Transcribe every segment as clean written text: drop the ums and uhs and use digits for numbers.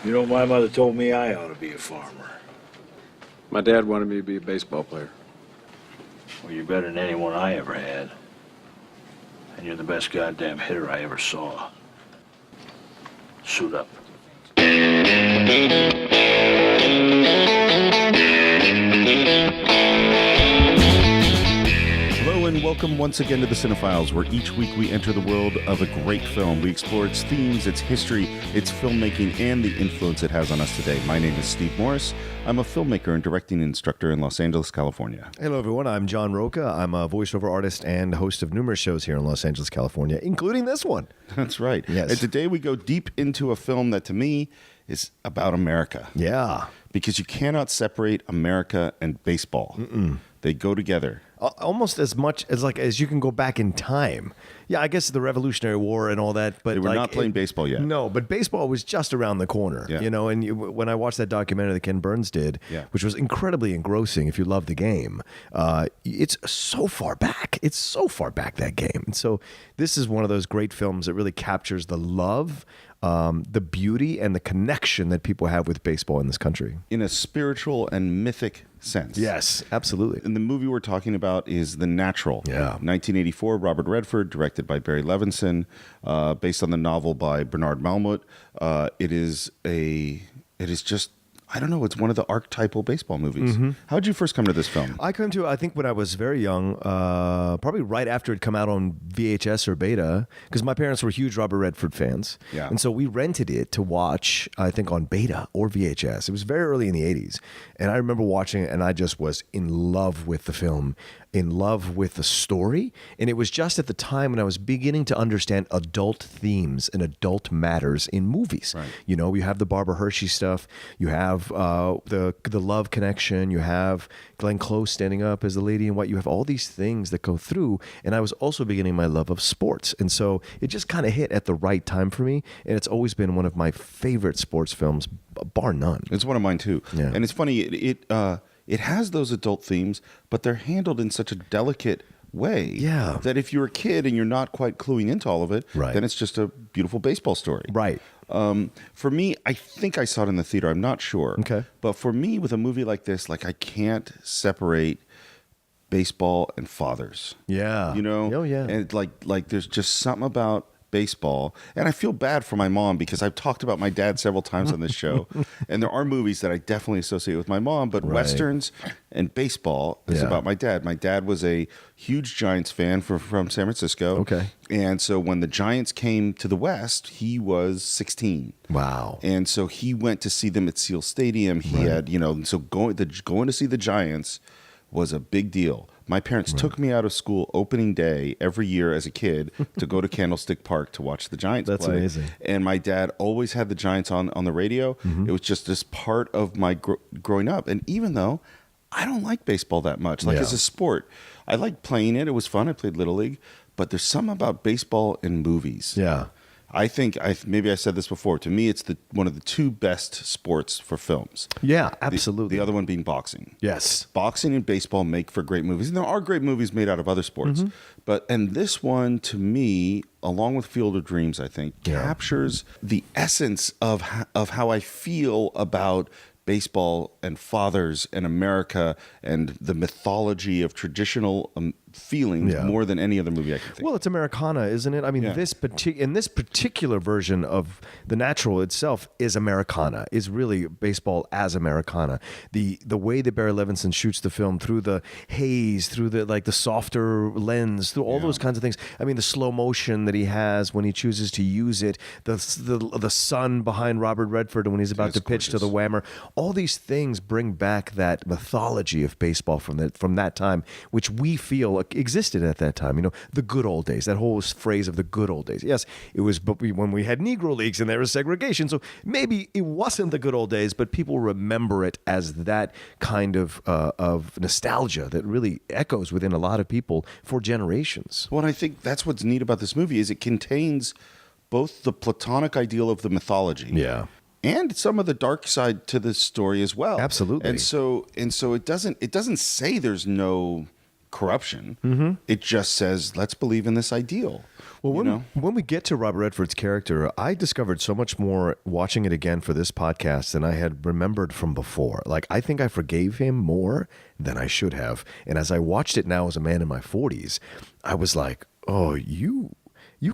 You know, my mother told me I ought to be a farmer. My dad wanted me to be a baseball player. Well, you're better than anyone I ever had. And you're the best goddamn hitter I ever saw. Suit up. Hello and welcome once again to the Cine-Files, where each week we enter the world of a great film. We explore its themes, its history, its filmmaking, and the influence it has on us today. My name is Steve Morris. I'm a filmmaker and directing instructor in Los Angeles, California. Hello, everyone. I'm John Roca. I'm a voiceover artist and host of numerous shows here in Los Angeles, California, including this one. That's right. Yes. And today we go deep into a film that, to me, is about America. Yeah. Because you cannot separate America and baseball. They go together. Almost as much as you can go back in time. Yeah, I guess the Revolutionary War and all that, but They were not playing baseball yet. No, but baseball was just around the corner. Yeah. You know, and when I watched that documentary that Ken Burns did, which was incredibly engrossing if you love the game, it's so far back. It's so far back, that game. And so this is one of those great films that really captures the love, the beauty, and the connection that people have with baseball in this country. In a spiritual and mythic sense. Yes, absolutely. And the movie we're talking about is The Natural. Yeah. 1984, Robert Redford, directed by Barry Levinson, based on the novel by Bernard Malamud. It is just, I don't know, it's one of the archetypal baseball movies. How did you first come to this film? I came to, I think, when I was very young, probably right after it come out on VHS or Beta, because my parents were huge Robert Redford fans. Yeah. And so we rented it to watch, I think, on Beta or VHS. It was very early in the 80s. And I remember watching it, and I just was in love with the film, in love with the story. And it was just at the time when I was beginning to understand adult themes and adult matters in movies. Right. You know, you have the Barbara Hershey stuff, you have the love connection, you have Glenn Close standing up as the lady in white, you have all these things that go through. And I was also beginning my love of sports. And so it just kind of hit at the right time for me. And it's always been one of my favorite sports films, bar none. It's one of mine too. Yeah. And it's funny, it has those adult themes, but they're handled in such a delicate way. Yeah. That if you're a kid and you're not quite cluing into all of it, Right. then it's just a beautiful baseball story. Right. For me, I think I saw it in the theater. I'm not sure. Okay. But for me, with a movie like this, like, I can't separate baseball and fathers. Yeah. You know? Oh, yeah. And like there's just something about baseball. And I feel bad for my mom because I've talked about my dad several times on this show. And there are movies that I definitely associate with my mom, but Right. Westerns and baseball is Yeah. about my dad. My dad was a huge Giants fan from San Francisco. Okay. And so when the Giants came to the West, he was 16. Wow. And so he went to see them at Seal Stadium. He had, so going to see the Giants was a big deal. My parents took me out of school opening day every year as a kid to go to Candlestick Park to watch the Giants That's play. amazing. And my dad always had the Giants on the radio. It was just this part of my growing up. And even though I don't like baseball that much, like Yeah. as a sport, I liked playing it. It was fun. I played Little League. But there's something about baseball in movies. Yeah. I think maybe I said this before. To me, it's one of the two best sports for films. Yeah, absolutely. The other one being boxing. Yes. Boxing and baseball make for great movies, and there are great movies made out of other sports. And this one, to me, along with Field of Dreams, I think captures the essence of how I feel about baseball and fathers and America and the mythology of traditional feelings more than any other movie I can think. Well, it's Americana, isn't it? I mean, Yeah. this particular version of The Natural itself is Americana, is really baseball as Americana. The way that Barry Levinson shoots the film through the haze, through the softer lens, through all those kinds of things. I mean, the slow motion that he has when he chooses to use it, the sun behind Robert Redford when he's about to pitch to the whammer. All these things bring back that mythology of baseball from that time, which we feel existed at that time. You know, the good old days, that whole phrase of the good old days. Yes, it was when we had Negro leagues and there was segregation. So maybe it wasn't the good old days, but people remember it as that kind of nostalgia that really echoes within a lot of people for generations. Well, and I think that's what's neat about this movie is it contains both the Platonic ideal of the mythology, and some of the dark side to the story as well. Absolutely. And so it doesn't say there's no corruption. It just says let's believe in this ideal. Well, you know? when we get to Robert Redford's character, I discovered so much more watching it again for this podcast than I had remembered from before. Like, I think I forgave him more than I should have. And as I watched it now as a man in my 40s, I was like, oh, you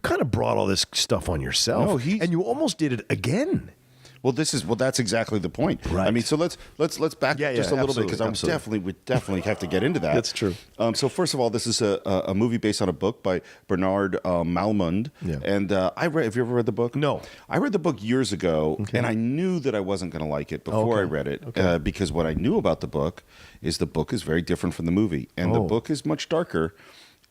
kind of brought all this stuff on yourself. No, and you almost did it again. Well, that's exactly the point. Right. I mean, so let's back just a little bit, because we definitely have to get into that. That's true. So first of all, this is a movie based on a book by Bernard Malmund. Yeah. And have you ever read the book? No. I read the book years ago, and I knew that I wasn't going to like it before I read it, because what I knew about the book is very different from the movie, and the book is much darker.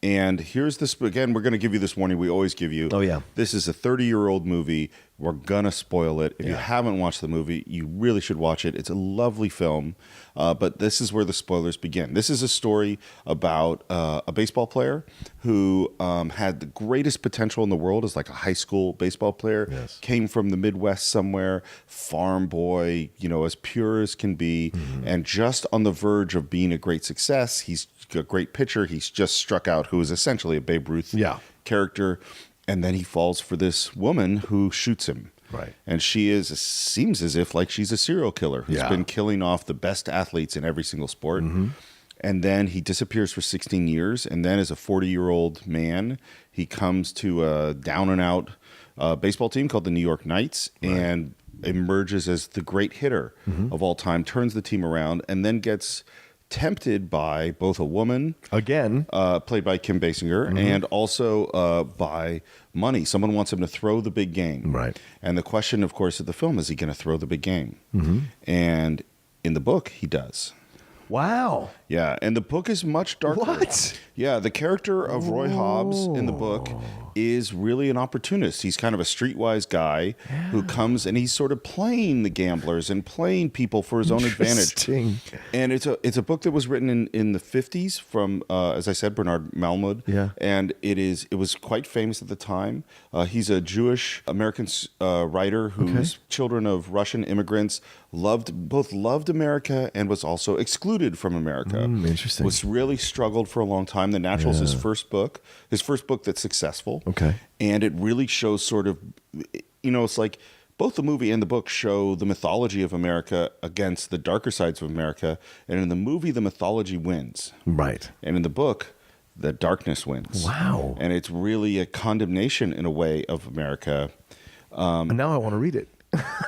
And here's this, again, we're going to give you this warning we always give you. Oh, yeah. This is a 30-year-old movie. We're going to spoil it. If you haven't watched the movie, you really should watch it. It's a lovely film, but this is where the spoilers begin. This is a story about a baseball player who had the greatest potential in the world as like a high school baseball player. Yes. Came from the Midwest somewhere, farm boy, as pure as can be, and just on the verge of being a great success. He's a great pitcher. He's just struck out, who is essentially a Babe Ruth character. And then he falls for this woman who shoots him. Right. And seems as if like she's a serial killer who's been killing off the best athletes in every single sport. And then he disappears for 16 years. And then as a 40-year-old man, he comes to a down and out baseball team called the New York Knights and emerges as the great hitter of all time, turns the team around, and then gets tempted by both a woman, again, played by Kim Basinger, and also by money. Someone wants him to throw the big game. Right. And the question, of course, of the film is he going to throw the big game? And in the book, he does. Wow. Yeah, and the book is much darker. What? Yeah, the character of Roy Hobbs in the book is really an opportunist. He's kind of a streetwise guy who comes and he's sort of playing the gamblers and playing people for his own advantage. And it's a book that was written in the 50s from, as I said, Bernard Malmud. Yeah. And it was quite famous at the time. He's a Jewish American writer whose children of Russian immigrants both loved America and was also excluded from America. Interesting. Was really struggled for a long time. The Natural is his first book that's successful. Okay. And it really shows sort of, it's like both the movie and the book show the mythology of America against the darker sides of America. And in the movie, the mythology wins. Right. And in the book, the darkness wins. Wow. And it's really a condemnation in a way of America. And now I want to read it.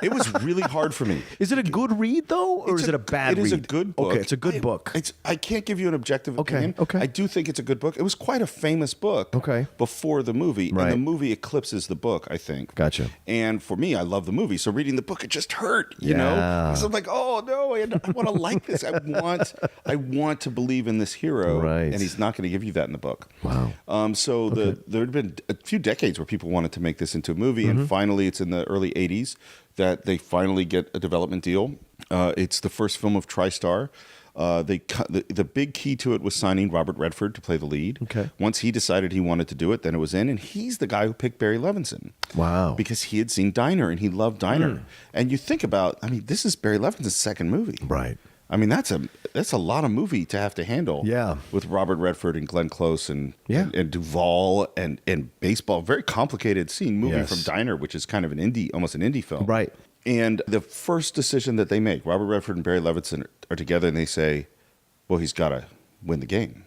It was really hard for me. Is it a good read, though, or is it a bad read? It is a good book. Okay, it's a good book. I can't give you an objective opinion. Okay. I do think it's a good book. It was quite a famous book before the movie. Right. And the movie eclipses the book, I think. Gotcha. And for me, I love the movie. So reading the book, it just hurt, you know? Because I'm like, oh, no, I want to like this. I want to believe in this hero. Right. And he's not going to give you that in the book. Wow. There had been a few decades where people wanted to make this into a movie. And finally, it's in the early 80s that they finally get a development deal. It's the first film of TriStar. The big key to it was signing Robert Redford to play the lead. Okay. Once he decided he wanted to do it, then it was in, and he's the guy who picked Barry Levinson. Wow. Because he had seen Diner, and he loved Diner. And you think about, this is Barry Levinson's second movie. Right. That's a lot of movie to have to handle. Yeah. With Robert Redford and Glenn Close and Duvall and baseball. Very complicated scene movie from Diner, which is kind of almost an indie film. Right. And the first decision that they make, Robert Redford and Barry Levinson are together, and they say, well, he's got to win the game.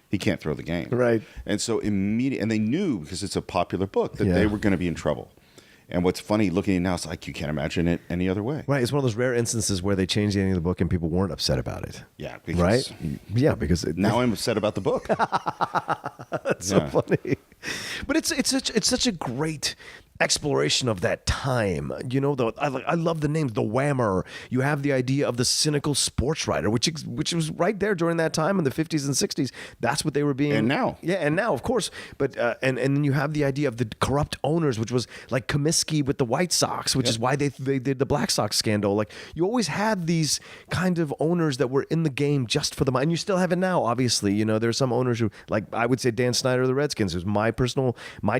He can't throw the game. Right. And so immediately, and they knew, because it's a popular book, that they were going to be in trouble. And what's funny, looking at it now, it's like you can't imagine it any other way. Right. It's one of those rare instances where they changed the ending of the book and people weren't upset about it. Yeah. Right? Yeah, because... Now I'm upset about the book. That's so funny. But it's such a great exploration of that time. I love the names, the Whammer. You have the idea of the cynical sports writer, which was right there during that time in the 50s and 60s. That's what they were being. And now. Yeah, and now, of course. But and then you have the idea of the corrupt owners, which was like Comiskey with the White Sox, which is why they did the Black Sox scandal. Like, you always had these kind of owners that were in the game just for the money. And you still have it now, obviously. There's some owners who, like I would say Dan Snyder of the Redskins, who's my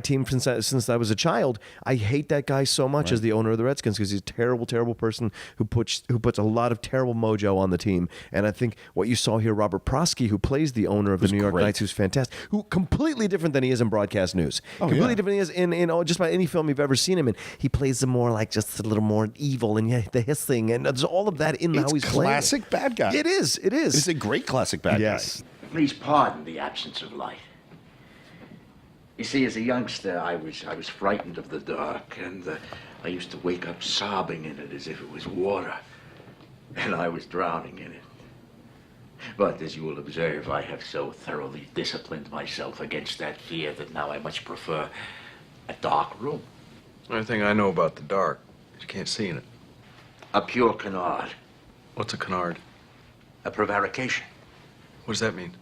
team since I was a child. I hate that guy so much as the owner of the Redskins because he's a terrible, terrible person who puts a lot of terrible mojo on the team. And I think what you saw here, Robert Prosky, who plays the owner of the New York Knights, who's fantastic, who completely different than he is in broadcast news. Completely different than he is in just about any film you've ever seen him in. He plays them more like just a little more evil and the hissing, and there's all of that in how he's playing. Classic bad guy. It is. It's a great classic bad guy. Please pardon the absence of light. You see, as a youngster, I was frightened of the dark, and I used to wake up sobbing in it as if it was water, and I was drowning in it. But as you will observe, I have so thoroughly disciplined myself against that fear that now I much prefer a dark room. The only thing I know about the dark is you can't see in it. A pure canard. What's a canard? A prevarication. What does that mean?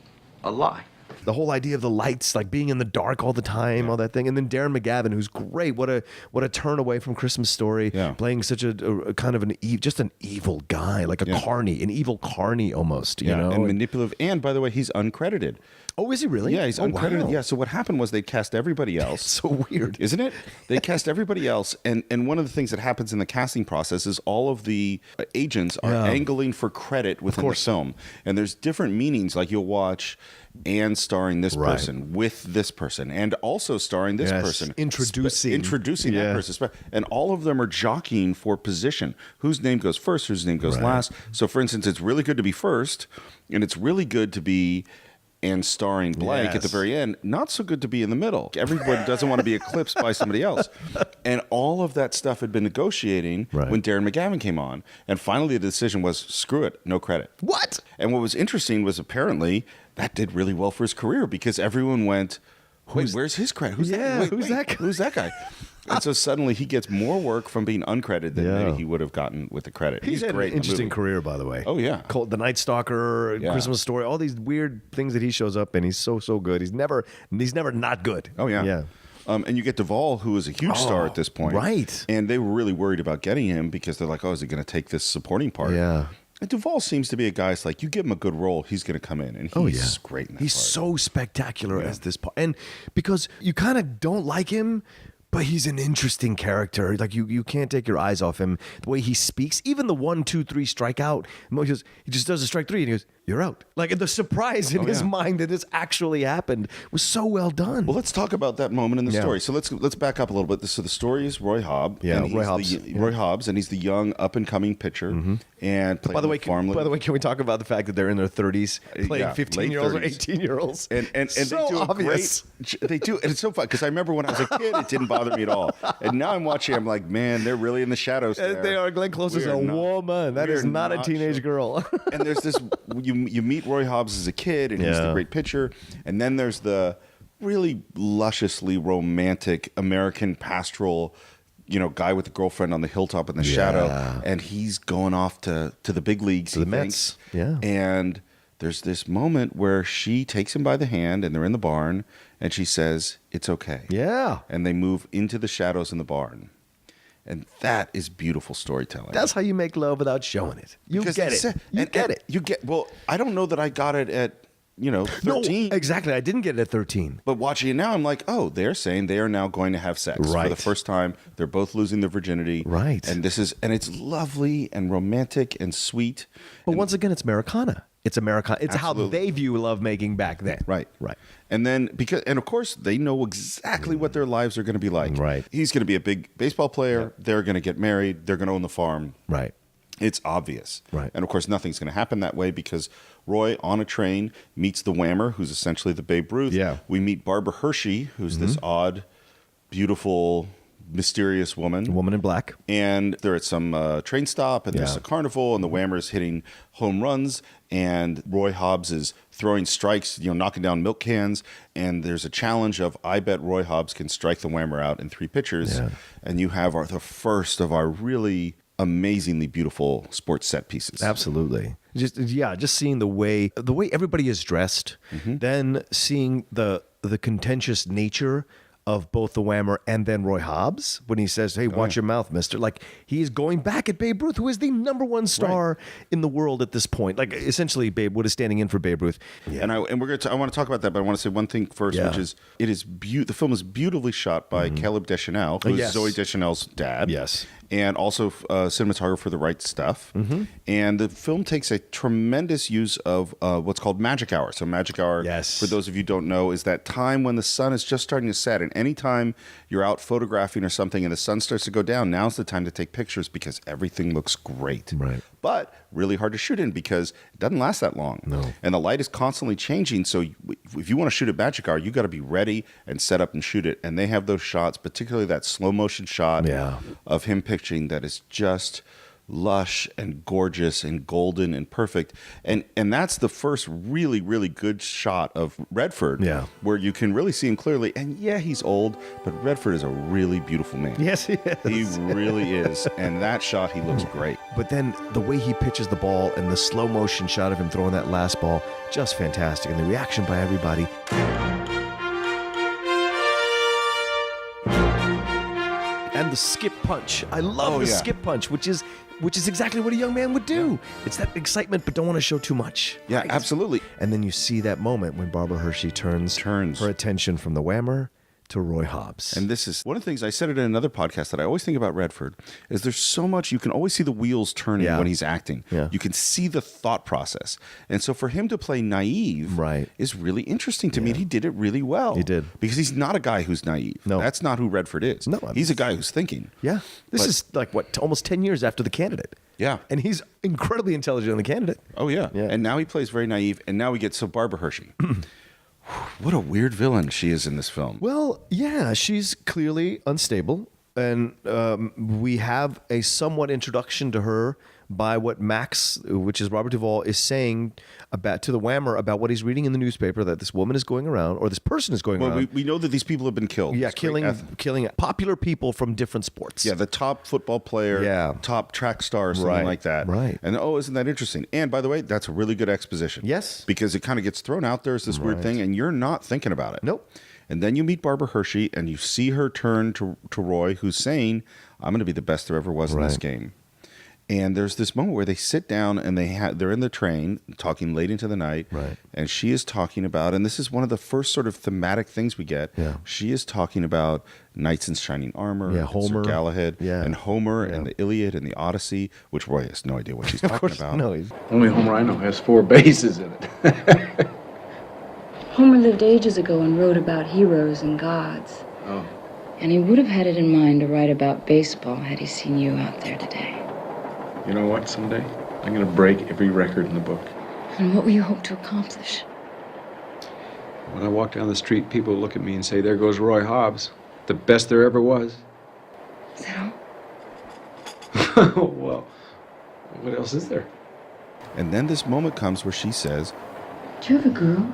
A lie. The whole idea of the lights, like being in the dark all the time, all that thing, and then Darren McGavin, who's great. What a turn away from Christmas Story, playing such a kind of an evil guy, like a carny, an evil carny almost. You know, and manipulative. And by the way, he's uncredited. Oh, is he really? Yeah, he's uncredited. Wow. Yeah. So what happened was they cast everybody else. So weird, isn't it? They cast everybody else, and one of the things that happens in the casting process is all of the agents are angling for credit within the film, and there's different meanings. Like you'll watch and starring this person with this person, and also starring this person, introducing that person, and all of them are jockeying for position. Whose name goes first? Whose name goes last? So, for instance, it's really good to be first, and it's really good to be and starring blank at the very end. Not so good to be in the middle. Everyone doesn't want to be eclipsed by somebody else. And all of that stuff had been negotiating when Darren McGavin came on. And finally the decision was, screw it, no credit. What? And what was interesting was apparently that did really well for his career because everyone went, wait, where's his credit? Who's that? Wait, who's that guy? Who's that guy? And so suddenly he gets more work from being uncredited than maybe he would have gotten with the credit. He's had great. An interesting career, by the way. Oh yeah, The Night Stalker, Christmas Story, all these weird things that he shows up in. He's so good. He's never not good. Oh yeah. And you get Duvall, who is a huge star at this point, right? And they were really worried about getting him because they're like, oh, is he going to take this supporting part? Yeah. And Duvall seems to be a guy. It's like you give him a good role, he's going to come in, and he's great in that He's part. so spectacular as this part, and because you kind of don't like him. But he's an interesting character. Like you can't take your eyes off him. The way he speaks, even the 1, 2, 3 strikeout. He just does a strike 3 and he goes, "You're out." Like the surprise in his mind that this actually happened was so well done. Well, let's talk about that moment in the story. So let's back up a little bit. So the story is Roy Hobbs. Yeah, and Roy Hobbs. Roy Hobbs, and he's the young up and coming pitcher. And by the way, can we talk about the fact that they're in their 30s playing 15-year-olds or 18-year-olds? And so they do obvious. They do, and it's so fun because I remember when I was a kid, it didn't bother me at all. And now I'm watching, I'm like, man, they're really in the shadows there. They are. Glenn Close is a woman. That is not a teenage girl. And there's this, you meet Roy Hobbs as a kid, and he's the great pitcher. And then there's the really lusciously romantic American pastoral, guy with a girlfriend on the hilltop in the shadow. And he's going off to the big leagues. To the Mets. Yeah. And there's this moment where she takes him by the hand, and they're in the barn, and she says, "It's okay." Yeah. And they move into the shadows in the barn. And that is beautiful storytelling. That's how you make love without showing it. You get it. Well, I don't know that I got it at, 13. No, exactly. I didn't get it at 13. But watching it now, I'm like, oh, they're saying they are now going to have sex for the first time. They're both losing their virginity. Right. And it's lovely and romantic and sweet. But once again, it's Americana. It's Americana. It's Absolutely. how they view lovemaking back then. Right. And then and of course they know exactly what their lives are going to be like. Right. He's going to be a big baseball player. They're going to get married. They're going to own the farm. Right. It's obvious. Right. And of course nothing's going to happen that way because Roy on a train meets the Whammer, who's essentially the Babe Ruth. Yeah. We meet Barbara Hershey, who's this odd, beautiful, mysterious woman. Woman in black. And they're at some train stop, and there's a carnival, and the Whammer's hitting home runs, and Roy Hobbs is throwing strikes, knocking down milk cans, and there's a challenge of, I bet Roy Hobbs can strike the Whammer out in 3 pitches, and you have the first of our really amazingly beautiful sports set pieces. Absolutely. Just seeing the way everybody is dressed, then seeing the contentious nature of both the Whammer and then Roy Hobbs when he says, "Hey, watch your mouth, mister." Like, he is going back at Babe Ruth, who is the #1 star in the world at this point. Like, essentially, Babe Wood is standing in for Babe Ruth. Yeah. And we're going to I want to talk about that, but I want to say one thing first, which is the film is beautifully shot by Caleb Deschanel, who is Zoe Deschanel's dad. Yes. And also cinematographer for The Right Stuff. And the film takes a tremendous use of what's called magic hour. So magic hour, for those of you who don't know, is that time when the sun is just starting to set. And anytime you're out photographing or something and the sun starts to go down, now's the time to take pictures because everything looks great. Right. But really hard to shoot in because it doesn't last that long. No. And the light is constantly changing. So if you want to shoot at magic hour, you got to be ready and set up and shoot it. And they have those shots, particularly that slow motion shot of him pitching that is just lush and gorgeous and golden and perfect. And that's the first really, really good shot of Redford where you can really see him clearly. And yeah, he's old, but Redford is a really beautiful man. Yes, he is. He really is. And that shot, he looks great. But then the way he pitches the ball and the slow motion shot of him throwing that last ball, just fantastic. And the reaction by everybody. And the skip punch. I love the skip punch, which is exactly what a young man would do. It's that excitement, but don't want to show too much. Yeah, right? absolutely. And then you see that moment when Barbara Hershey turns her attention from the Whammer to Roy Hobbs. And this is one of the things I said it in another podcast that I always think about Redford is there's so much, you can always see the wheels turning when he's acting. Yeah. You can see the thought process. And so for him to play naive is really interesting to me. And he did it really well. He did. Because he's not a guy who's naive. No. That's not who Redford is. No. He's a guy who's thinking. Yeah. This is like, almost 10 years after The Candidate. Yeah. And he's incredibly intelligent in The Candidate. Oh, yeah. And now he plays very naive. And now we get Barbara Hershey. What a weird villain she is in this film. Well, yeah, she's clearly unstable. And we have a somewhat introduction to her by what Max, which is Robert Duvall, is saying to the Whammer about what he's reading in the newspaper, that this woman is going around, or this person is going around. Well, we know that these people have been killed. Yeah, killing popular people from different sports. Yeah, the top football player, top track star, something like that. Right. And isn't that interesting? And by the way, that's a really good exposition. Yes. Because it kind of gets thrown out there as this weird thing, and you're not thinking about it. Nope. And then you meet Barbara Hershey, and you see her turn to Roy, who's saying, "I'm going to be the best there ever was in this game." And there's this moment where they sit down and they're in the train talking late into the night. Right. And she is talking about, and this is one of the first sort of thematic things we get. Yeah. She is talking about knights in shining armor, Homer, Sir Galahad, and Homer, Yeah. and the Iliad and the Odyssey, which Roy has no idea what she's talking about. No, Only Homer I know has 4 bases in it. Homer lived ages ago and wrote about heroes and gods. Oh. And he would have had it in mind to write about baseball had he seen you out there today. You know what? Someday I'm gonna break every record in the book. And what will you hope to accomplish? When I walk down the street, people look at me and say, "There goes Roy Hobbs, the best there ever was." Is that all? Well, what else is there? And then this moment comes where she says, Do you have a girl?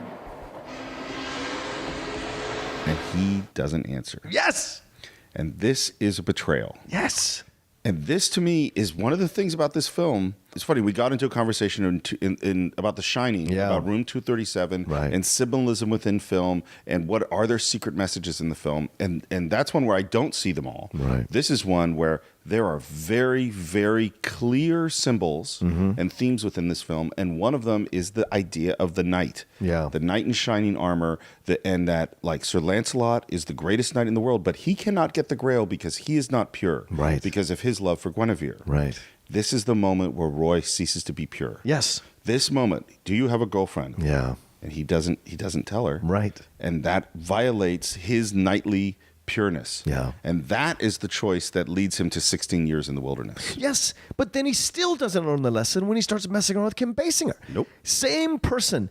and he doesn't answer. Yes. And this is a betrayal. Yes. And this, to me, is one of the things about this film. It's funny, we got into a conversation in about The Shining, about Room 237, and symbolism within film, and what are there secret messages in the film. And that's one where I don't see them all. Right. This is one where there are very, very clear symbols and themes within this film, and one of them is the idea of the knight. Yeah. The knight in shining armor, and that, like, Sir Lancelot is the greatest knight in the world, but he cannot get the Grail because he is not pure. Right. Because of his love for Guinevere. Right. This is the moment where Roy ceases to be pure. Yes. This moment, do you have a girlfriend? Yeah. And he doesn't tell her. Right. And that violates his knightly pureness. Yeah. And that is the choice that leads him to 16 years in the wilderness. Yes, but then he still doesn't learn the lesson when he starts messing around with Kim Basinger. Nope. Same person.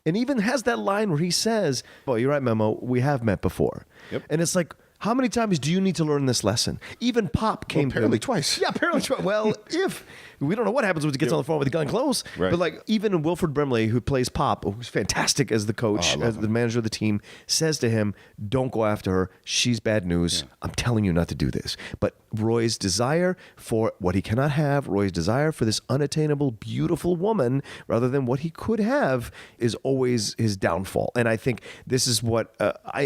And even has that line where he says, "Oh, you're right, Memo, we have met before." Yep. And it's like, how many times do you need to learn this lesson? Even Pop came apparently to him. twice. Yeah, apparently twice. Well, We don't know what happens when he gets on the phone with Glenn Close. Right. But like even Wilford Brimley, who plays Pop, who's fantastic as the coach, as the manager of the team, says to him, "Don't go after her. She's bad news. I'm telling you not to do this." But Roy's desire for what he cannot have, Roy's desire for this unattainable, beautiful woman, rather than what he could have, is always his downfall. And I think this is what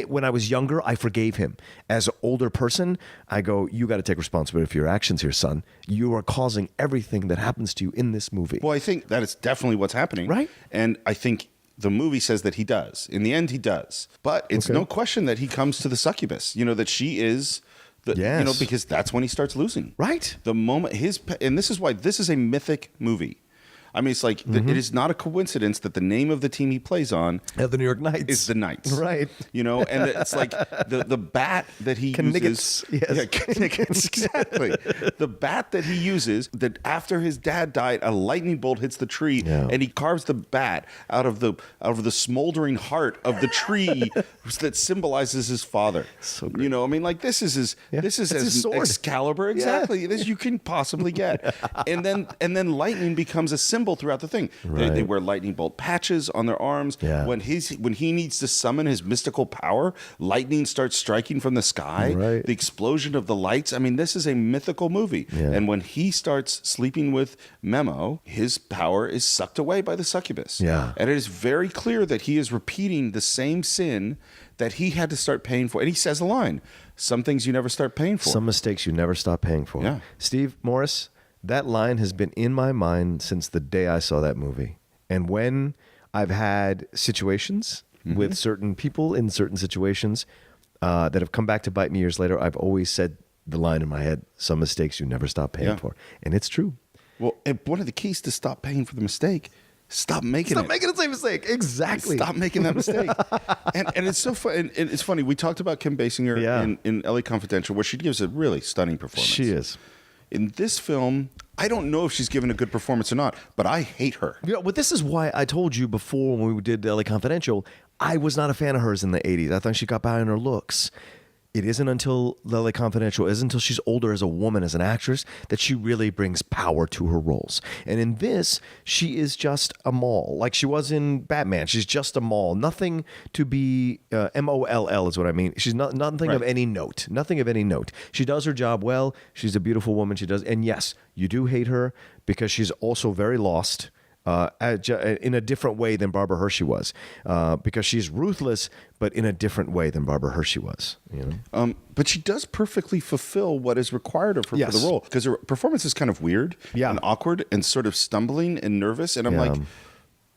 when I was younger, I forgave him. As an older person, I go, "You got to take responsibility for your actions here, son. You are causing everything that happens to you in this movie." Well, I think that is definitely what's happening. Right. And I think the movie says that he does. In the end, he does. But it's no question that he comes to the succubus, that she is... Yes. Because that's when he starts losing. Right. The moment and this is why this is a mythic movie. I mean, it's like it is not a coincidence that the name of the team he plays on The New York Knights is the Knights, right? And it's like the bat that he uses. Yes. Yeah, Knickets, exactly. The bat that he uses. That after his dad died, a lightning bolt hits the tree, and he carves the bat out of the smoldering heart of the tree that symbolizes his father. So great. I mean, like this is That's as his sword. Excalibur exactly as you can possibly get, and then lightning becomes a symbol throughout the thing. Right. They wear lightning bolt patches on their arms. Yeah. When he needs to summon his mystical power, lightning starts striking from the sky. Right. The explosion of the lights. I mean, this is a mythical movie. Yeah. And when he starts sleeping with Memo, his power is sucked away by the succubus. Yeah. And it is very clear that he is repeating the same sin that he had to start paying for. And he says a line, "Some things you never start paying for." Some mistakes you never stop paying for. Yeah. Steve Morris, that line has been in my mind since the day I saw that movie. And when I've had situations with certain people in certain situations that have come back to bite me years later, I've always said the line in my head, "Some mistakes you never stop paying for." And it's true. Well, and one of the keys to stop paying for the mistake, stop making Stop making the same mistake. Exactly. Stop making that mistake. and it's so fun. And it's funny. We talked about Kim Basinger in LA Confidential, where she gives a really stunning performance. She is. In this film, I don't know if she's given a good performance or not, but I hate her. Well, this is why I told you before when we did LA Confidential, I was not a fan of hers in the 80s. I thought she got by on her looks. It isn't until LA Confidential, isn't until she's older as a woman, as an actress, that she really brings power to her roles. And in this, she is just a mall. Like she was in Batman. She's just a mall. Nothing to be, M-O-L-L is what I mean. She's nothing of any note. Nothing of any note. She does her job well. She's a beautiful woman. She does. And yes, you do hate her because she's also very lost. In a different way than Barbara Hershey was, because she's ruthless, but in a different way than Barbara Hershey was. But she does perfectly fulfill what is required of her for the role, because her performance is kind of weird and awkward and sort of stumbling and nervous. And I'm like,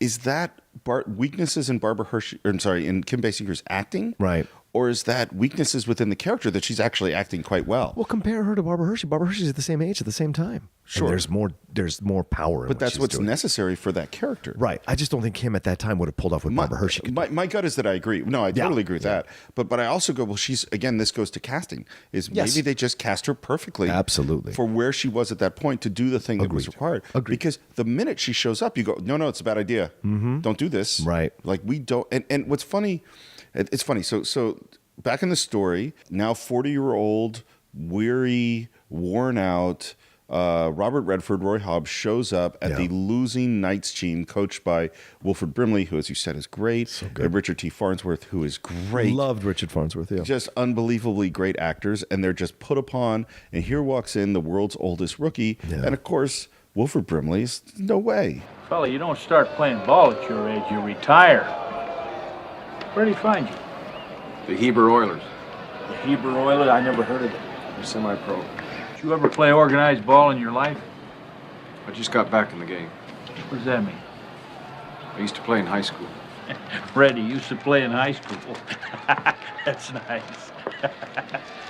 is that weaknesses in in Kim Basinger's acting, right? Or is that weaknesses within the character that she's actually acting quite well? Well, compare her to Barbara Hershey. Barbara Hershey's at the same age at the same time. Sure. And there's more power in but that's what's doing. Necessary for that character. Right. I just don't think Kim at that time would have pulled off what Barbara Hershey could do. My gut is that I agree. No, I totally agree with that. But I also go, well, this goes to casting. Maybe they just cast her perfectly. Absolutely. For where she was at that point to do the thing that was required. Agreed. Because the minute she shows up, you go, no, it's a bad idea. Don't do this. Right. Like we don't. And what's funny, it's funny. So back in the story, now 40-year-old, weary, worn out, Robert Redford, Roy Hobbs, shows up at the losing Knights team, coached by Wilford Brimley, who, as you said, is great. So good. And Richard T. Farnsworth, who is great. Loved Richard Farnsworth, Just unbelievably great actors, and they're just put upon. And here walks in the world's oldest rookie. Yeah. And, of course, Wilford Brimley's no way. Fella, you don't start playing ball at your age, you retire. Where did he find you? The Hebrew Oilers. The Hebrew Oilers? I never heard of it. They're semi-pro. Did you ever play organized ball in your life? I just got back in the game. What does that mean? I used to play in high school. Reddy used to play in high school. That's nice.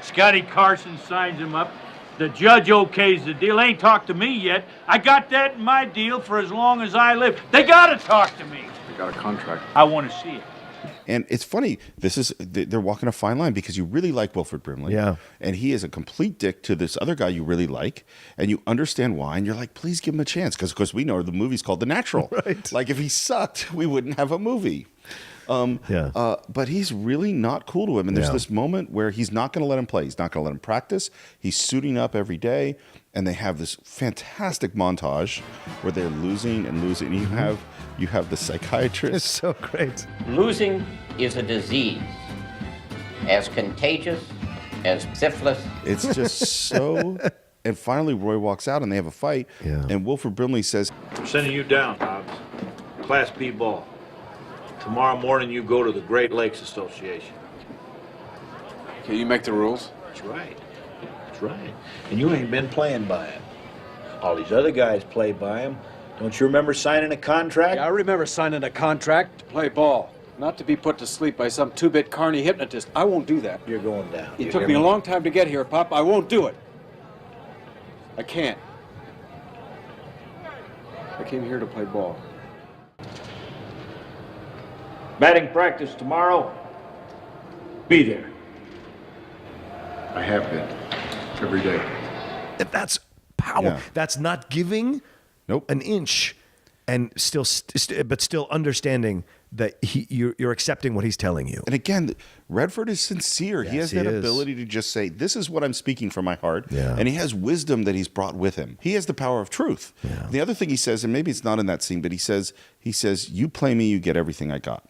Scotty Carson signs him up. The judge okays the deal. Ain't talked to me yet. I got that in my deal for as long as I live. They gotta talk to me. They got a contract. I want to see it. And it's funny, they're walking a fine line because you really like Wilford Brimley. Yeah. And he is a complete dick to this other guy you really like. And you understand why. And you're like, please give him a chance. Because we know the movie's called The Natural. Right. Like if he sucked, we wouldn't have a movie. But he's really not cool to him. And there's Yeah. this moment where he's not going to let him play. He's not going to let him practice. He's suiting up every day. And they have this fantastic montage where they're losing and losing. And you have the psychiatrist. It's so great. Losing is a disease as contagious as syphilis. It's just so... And finally, Roy walks out, and they have a fight. Yeah. And Wilford Brimley says, I'm sending you down, Hobbs. Class B ball. Tomorrow morning you go to the Great Lakes Association. Okay, you make the rules. That's right. That's right. And you ain't been playing by him. All these other guys play by him. Don't you remember signing a contract? Yeah, I remember signing a contract to play ball, not to be put to sleep by some two-bit carny hypnotist. I won't do that. You're going down. It You took hear me a long time to get here, Pop. I won't do it. I can't. I came here to play ball. Batting practice tomorrow. Be there. I have been. Every day. That's power. Yeah. That's not giving Nope. an inch, and still, but still understanding that you're accepting what he's telling you. And again, Redford is sincere. He Yes, has that he is. ability to just say, this is what I'm speaking from my heart. Yeah. And he has wisdom that he's brought with him. He has the power of truth. Yeah. The other thing he says, and maybe it's not in that scene, but he says, you play me, you get everything I got.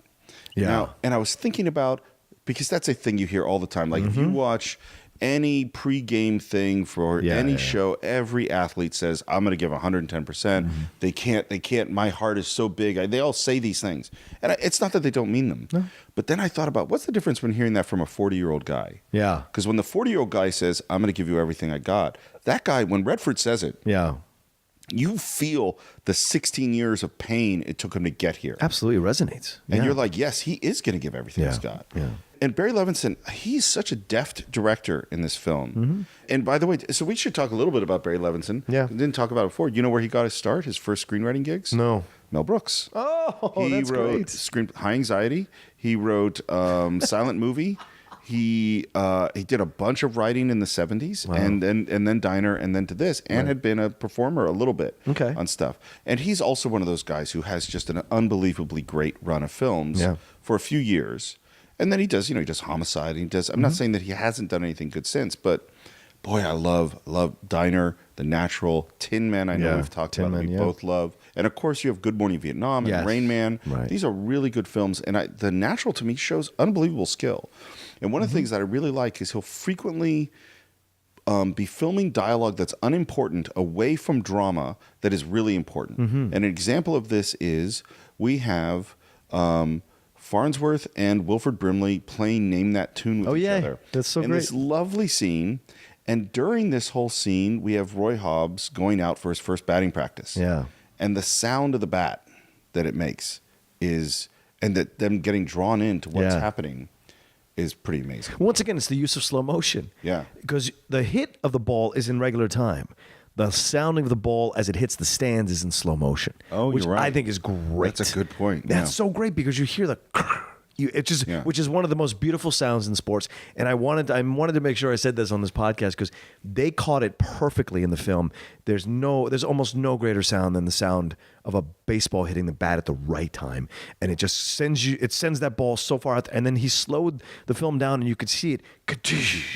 Yeah. Now, and I was thinking about, because that's a thing you hear all the time. Like if you watch any pregame thing for any show, every athlete says, I'm going to give 110%. They can't, my heart is so big. They all say these things. And it's not that they don't mean them. No. But then I thought about, what's the difference when hearing that from a 40-year-old guy? Yeah. Because when the 40-year-old guy says, I'm going to give you everything I got, that guy, when Redford says it, Yeah. you feel the 16 years of pain it took him to get here. Absolutely resonates. And Yeah. you're like, yes, he is going to give everything he's got. Yeah. And Barry Levinson, he's such a deft director in this film. And by the way, so we should talk a little bit about Barry Levinson. Yeah. We didn't talk about it before. You know where he got his start, his first screenwriting gigs? No. Mel Brooks. Oh, He that's wrote great. High Anxiety. He wrote Silent Movie. He did a bunch of writing in the 70s, and then Diner, and then to this, and had been a performer a little bit on stuff. And he's also one of those guys who has just an unbelievably great run of films for a few years. And then he does Homicide. And he does. I'm not saying that he hasn't done anything good since, but boy, I love Diner, The Natural, Tin Man. I know Yeah, we've talked Tin about. Man, We yeah. both love. And of course, you have Good Morning Vietnam and Yes. Rain Man. Right. These are really good films. And The Natural, to me, shows unbelievable skill. And one of the things that I really like is he'll frequently be filming dialogue that's unimportant away from drama that is really important. And an example of this is we have Farnsworth and Wilford Brimley playing Name That Tune with each other. That's so in great. this lovely scene. And during this whole scene, we have Roy Hobbs going out for his first batting practice. Yeah. And the sound of the bat that it makes is, and that them getting drawn into what's happening is pretty amazing. Once again, it's the use of slow motion. Yeah. Because the hit of the ball is in regular time. The sounding of the ball as it hits the stands is in slow motion. Oh, which you're right. I think is great. That's a good point. That's Yeah. so great because you hear the which is one of the most beautiful sounds in sports. And I wanted to make sure I said this on this podcast because they caught it perfectly in the film. There's almost no greater sound than the sound of a baseball hitting the bat at the right time, and it just sends that ball so far out. And then he slowed the film down, and you could see it.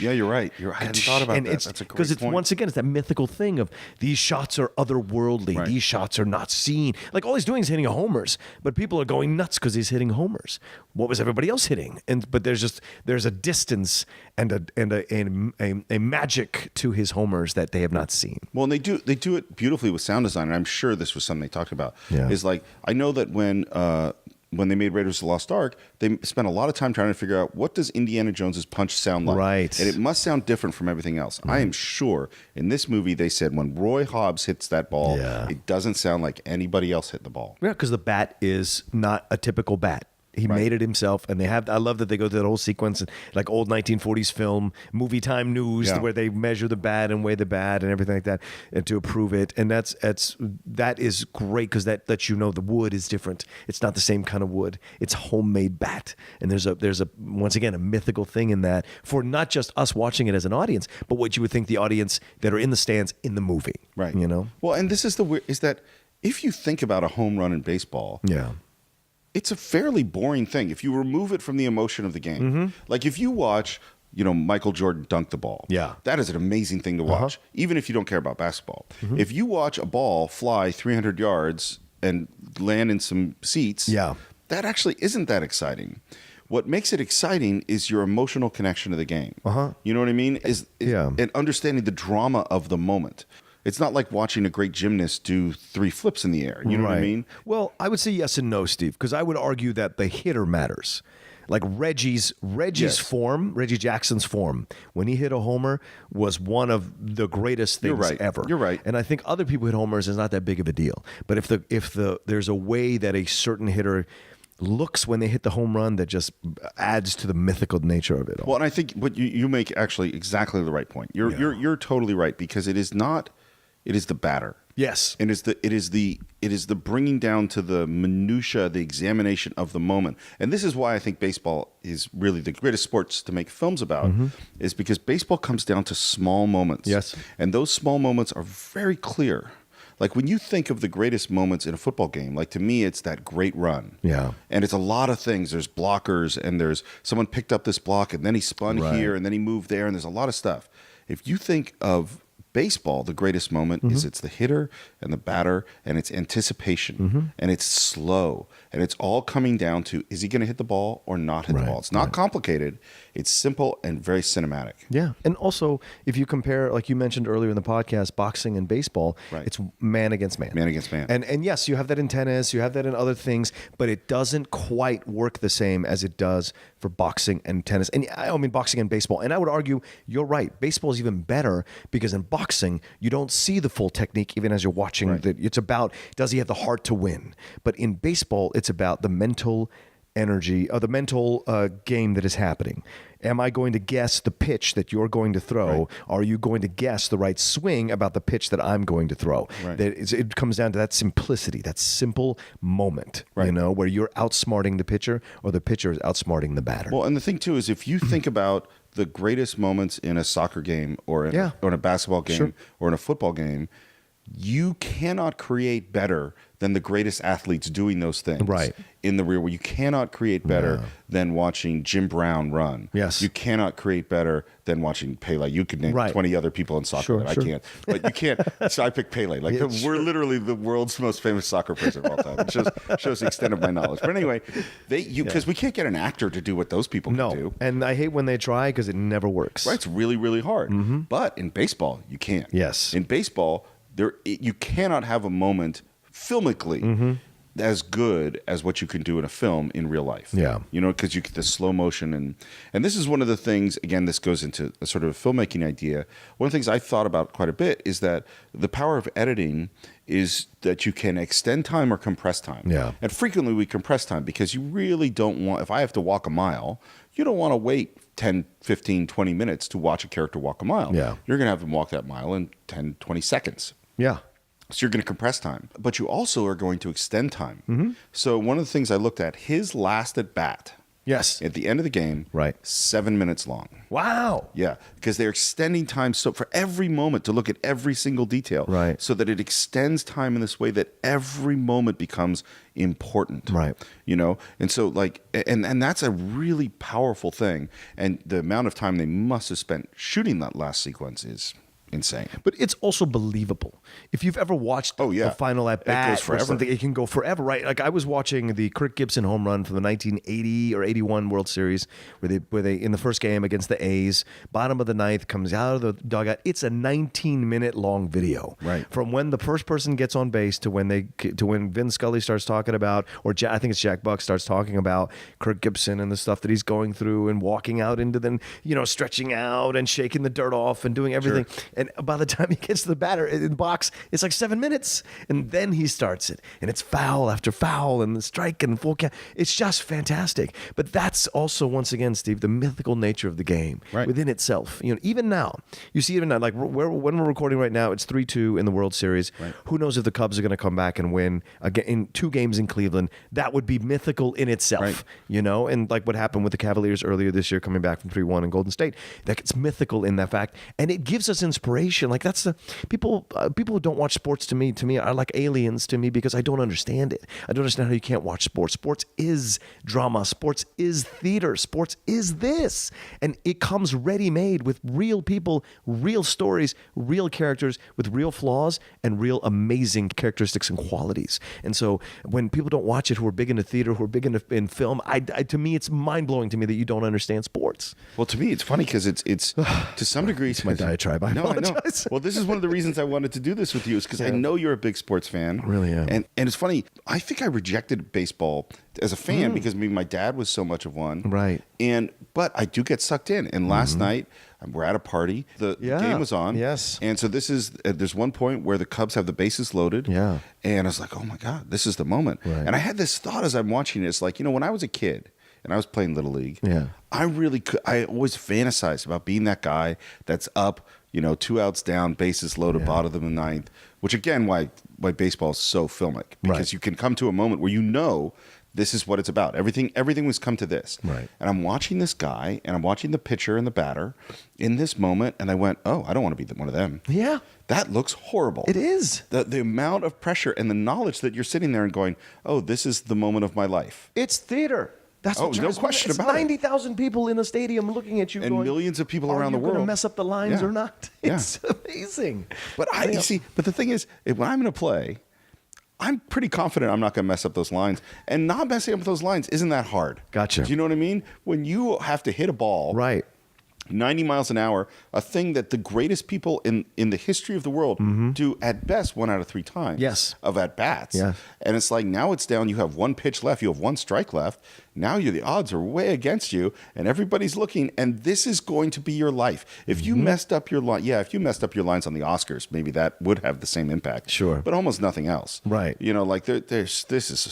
Yeah, you're right. I hadn't thought about that. That's a great because point. once again, it's that mythical thing of these shots are otherworldly. Right. These shots are not seen. Like all he's doing is hitting homers, but people are going nuts because he's hitting homers. What was everybody else hitting? But there's a distance and a magic to his homers that they have not seen. Well, and they do it beautifully with sound design, and I'm sure this was something they talked about. Yeah. Is like, I know that when they made Raiders of the Lost Ark, they spent a lot of time trying to figure out what does Indiana Jones's punch sound like. Right. And it must sound different from everything else. I am sure in this movie they said when Roy Hobbs hits that ball, it doesn't sound like anybody else hit the ball. Yeah, because the bat is not a typical bat. He made it himself, and I love that they go through that whole sequence, like old 1940s film, movie time news, where they measure the bat and weigh the bat and everything like that, and to approve it. And that is great because that lets you know the wood is different. It's not the same kind of wood. It's homemade bat, and there's a once again a mythical thing in that for not just us watching it as an audience, but what you would think the audience that are in the stands in the movie. Right. You know. Well, and this is is that if you think about a home run in baseball, Yeah. it's a fairly boring thing if you remove it from the emotion of the game. Mm-hmm. Like if you watch, Michael Jordan dunk the ball. Yeah. That is an amazing thing to watch, even if you don't care about basketball. Mm-hmm. If you watch a ball fly 300 yards and land in some seats, that actually isn't that exciting. What makes it exciting is your emotional connection to the game. You know what I mean? And understanding the drama of the moment. It's not like watching a great gymnast do 3 flips in the air. You know what I mean? Well, I would say yes and no, Steve, because I would argue that the hitter matters. Like Reggie's form, Reggie Jackson's form, when he hit a homer was one of the greatest things ever. You're right. And I think other people hit homers is not that big of a deal. But if there's a way that a certain hitter looks when they hit the home run that just adds to the mythical nature of it all. Well, and I think what you make actually exactly the right point. You're totally right, because it is the batter. Yes. And it is the bringing down to the minutia, the examination of the moment. And this is why I think baseball is really the greatest sports to make films about, is because baseball comes down to small moments. Yes. And those small moments are very clear. Like when you think of the greatest moments in a football game, like to me, it's that great run. Yeah. And it's a lot of things. There's blockers, and there's someone picked up this block, and then he spun here, and then he moved there, and there's a lot of stuff. If you think of baseball, the greatest moment is it's the hitter and the batter, and it's anticipation, and it's slow, and it's all coming down to, is he going to hit the ball or not hit the ball? It's not complicated. It's simple and very cinematic. Yeah. And also, if you compare, like you mentioned earlier in the podcast, boxing and baseball, it's man against man. Man against man. And yes, you have that in tennis, you have that in other things, but it doesn't quite work the same as it does for boxing and tennis. And I mean boxing and baseball. And I would argue you're right. Baseball is even better because in boxing, you don't see the full technique even as you're watching. It's about, does he have the heart to win? But in baseball, it's about the mental energy, or the mental game that is happening. Am I going to guess the pitch that you're going to throw? Are you going to guess the right swing about the pitch that I'm going to throw? It comes down to that simplicity, that simple moment, where you're outsmarting the pitcher or the pitcher is outsmarting the batter. Well, and the thing too is, if you think about the greatest moments in a soccer game or in a basketball game or in a football game, you cannot create better than the greatest athletes doing those things in the real world. You cannot create better than watching Jim Brown run. Yes. You cannot create better than watching Pele. You could name 20 other people in soccer that I can't. But you can't. So I picked Pele. Like we're literally the world's most famous soccer person of all time. It shows the extent of my knowledge. But anyway, because we can't get an actor to do what those people can do. And I hate when they try because it never works. Right. It's really, really hard. But in baseball, you can. Yes. In baseball, you cannot have a moment filmically as good as what you can do in a film in real life. Yeah. Because you get the slow motion. And this is one of the things, again, this goes into a sort of a filmmaking idea. One of the things I thought about quite a bit is that the power of editing is that you can extend time or compress time. Yeah. And frequently we compress time because you really don't want, if I have to walk a mile, you don't want to wait 10, 15, 20 minutes to watch a character walk a mile. Yeah. You're going to have them walk that mile in 10, 20 seconds. Yeah. So you're going to compress time, but you also are going to extend time. So one of the things I looked at, his last at bat, at the end of the game, 7 minutes long. Wow. Yeah, because they're extending time so for every moment to look at every single detail, so that it extends time in this way that every moment becomes important, And so and that's a really powerful thing. And the amount of time they must have spent shooting that last sequence is insane. But it's also believable. If you've ever watched the final at bat, it goes forever. It can go forever, right? Like I was watching the Kirk Gibson home run from the 1980 or 81 World Series, where they in the first game against the A's, bottom of the ninth, comes out of the dugout. It's a 19-minute long video, from when the first person gets on base to when Vin Scully starts talking about, or I think it's Jack Buck starts talking about Kirk Gibson and the stuff that he's going through and walking out into the, stretching out and shaking the dirt off and doing everything. And by the time he gets to the batter in the box, it's like 7 minutes. And then he starts it. And it's foul after foul and the strike and full count. It's just fantastic. But that's also, once again, Steve, the mythical nature of the game within itself. Even now, you see even now, like when we're recording right now, it's 3-2 in the World Series. Who knows if the Cubs are going to come back and win again in 2 games in Cleveland? That would be mythical in itself, And like what happened with the Cavaliers earlier this year, coming back from 3-1 in Golden State. That it's mythical in that fact. And it gives us inspiration inspiration. Like that's the people who don't watch sports to me are like aliens to me because I don't understand it. I don't understand how you can't watch sports. Sports is drama. Sports is theater. Sports is this. And it comes ready-made with real people, real stories, real characters with real flaws and real amazing characteristics and qualities. And so when people don't watch it who are big into theater, who are big in film, to me it's mind-blowing to me that you don't understand sports. Well, to me, it's funny because it's to some degree it's my diatribe. I apologize. Well, this is one of the reasons I wanted to do this with you is because I know you're a big sports fan. I really am. And it's funny. I think I rejected baseball as a fan because my dad was so much of one. Right. But I do get sucked in. And last night we're at a party. The game was on. Yes. And so this is there's one point where the Cubs have the bases loaded. Yeah. And I was like, oh my God, this is the moment. Right. And I had this thought as I'm watching it. It's like, when I was a kid. And I was playing Little League. Yeah. I always fantasized about being that guy that's up, 2 outs down, bases loaded, bottom of the ninth, which again, why baseball is so filmic. Because you can come to a moment where this is what it's about. Everything was come to this. Right. And I'm watching this guy, and I'm watching the pitcher and the batter in this moment, and I went, oh, I don't want to be one of them. Yeah. That looks horrible. It is. The amount of pressure and the knowledge that you're sitting there and going, oh, this is the moment of my life. It's theater. That's what no question about it. 90,000 people in the stadium looking at you, and going, millions of people around the world. Are you going to mess up the lines or not? Yeah. It's amazing. But But the thing is, when I'm going to play, I'm pretty confident I'm not going to mess up those lines. And not messing up those lines isn't that hard. Gotcha. Do you know what I mean? When you have to hit a ball, right, 90 miles an hour, a thing that the greatest people in the history of the world do at best 1 out of 3 times of at-bats. Yeah. And it's like now it's down, you have 1 pitch left, you have 1 strike left. Now the odds are way against you, and everybody's looking, and this is going to be your life. If you messed up your if you messed up your lines on the Oscars, maybe that would have the same impact. Sure. But almost nothing else. Right. This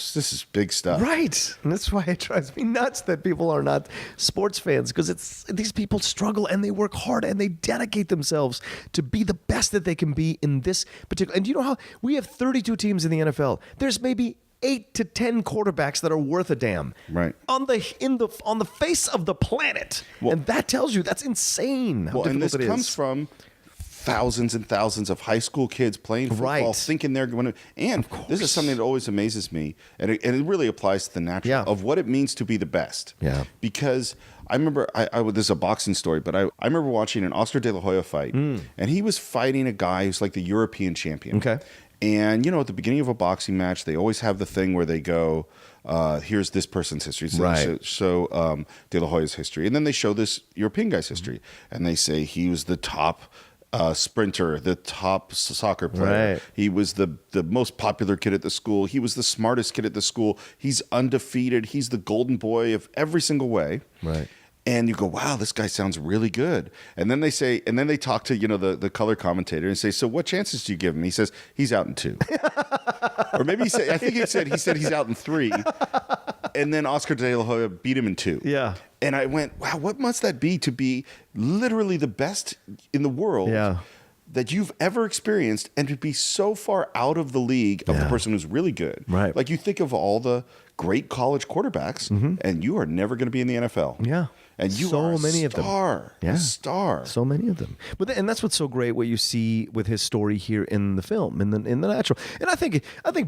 is big stuff. Right. And that's why it drives me nuts that people are not sports fans, because these people struggle and they work hard and they dedicate themselves to be the best that they can be in this particular. And you know how we have 32 teams in the NFL. There's maybe 8 to 10 quarterbacks that are worth a damn, right, on the face of the planet, and that tells you that's insane. How and this difficult it comes is. from thousands and thousands of high school kids playing football, thinking they're going to. And this is something that always amazes me, and it really applies to the natural of what it means to be the best. Yeah, because I remember this is a boxing story, but I remember watching an Oscar De La Hoya fight, and he was fighting a guy who's like the European champion. Okay. And, at the beginning of a boxing match, they always have the thing where they go, here's this person's history. So right. show De La Hoya's history. And then they show this European guy's history. And they say he was the top sprinter, the top soccer player. Right. He was the most popular kid at the school. He was the smartest kid at the school. He's undefeated. He's the golden boy of every single way. Right. And you go, wow, this guy sounds really good. And then they say, and then they talk to, the color commentator and say, so what chances do you give him? He says, he's out in 2. Or maybe he said he's out in 3. And then Oscar De La Hoya beat him in 2. Yeah. And I went, wow, what must that be to be literally the best in the world that you've ever experienced, and to be so far out of the league of the person who's really good. Right. Like you think of all the great college quarterbacks, and you are never going to be in the NFL. Yeah. And you so are a many star. Of them. Yeah. A star. So many of them. And that's what's so great, what you see with his story here in the film, in the natural. And I think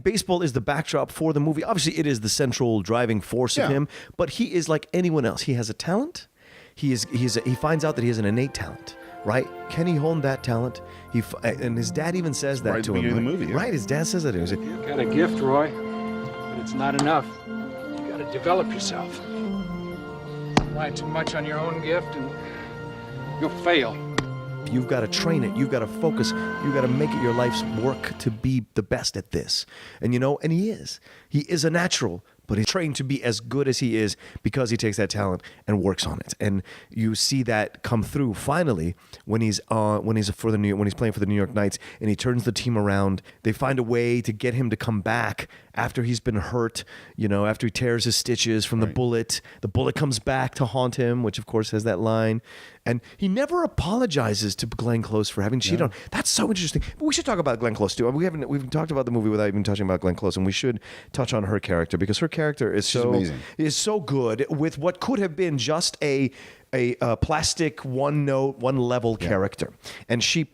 baseball is the backdrop for the movie. Obviously, it is the central driving force of him, but he is like anyone else. He has a talent. He finds out that he has an innate talent. Right? Can he hone that talent? And his dad even says that to him. Right at the beginning of the movie. Right? His dad says that to him. You've got a gift, Roy, but it's not enough. You got to develop yourself. Rely too much on your own gift, and you'll fail. You've got to train it. You've got to focus. You've got to make it your life's work to be the best at this. And and he is. He is a natural, but he's trained to be as good as he is because he takes that talent and works on it. And you see that come through finally when he's playing for the New York Knights, and he turns the team around. They find a way to get him to come back after he's been hurt, after he tears his stitches from the bullet. The bullet comes back to haunt him, which of course has that line. And he never apologizes to Glenn Close for having cheated on. That's so interesting. But we should talk about Glenn Close too. We've talked about the movie without even touching about Glenn Close, and we should touch on her character, because her character is so good with what could have been just a plastic one level character, and she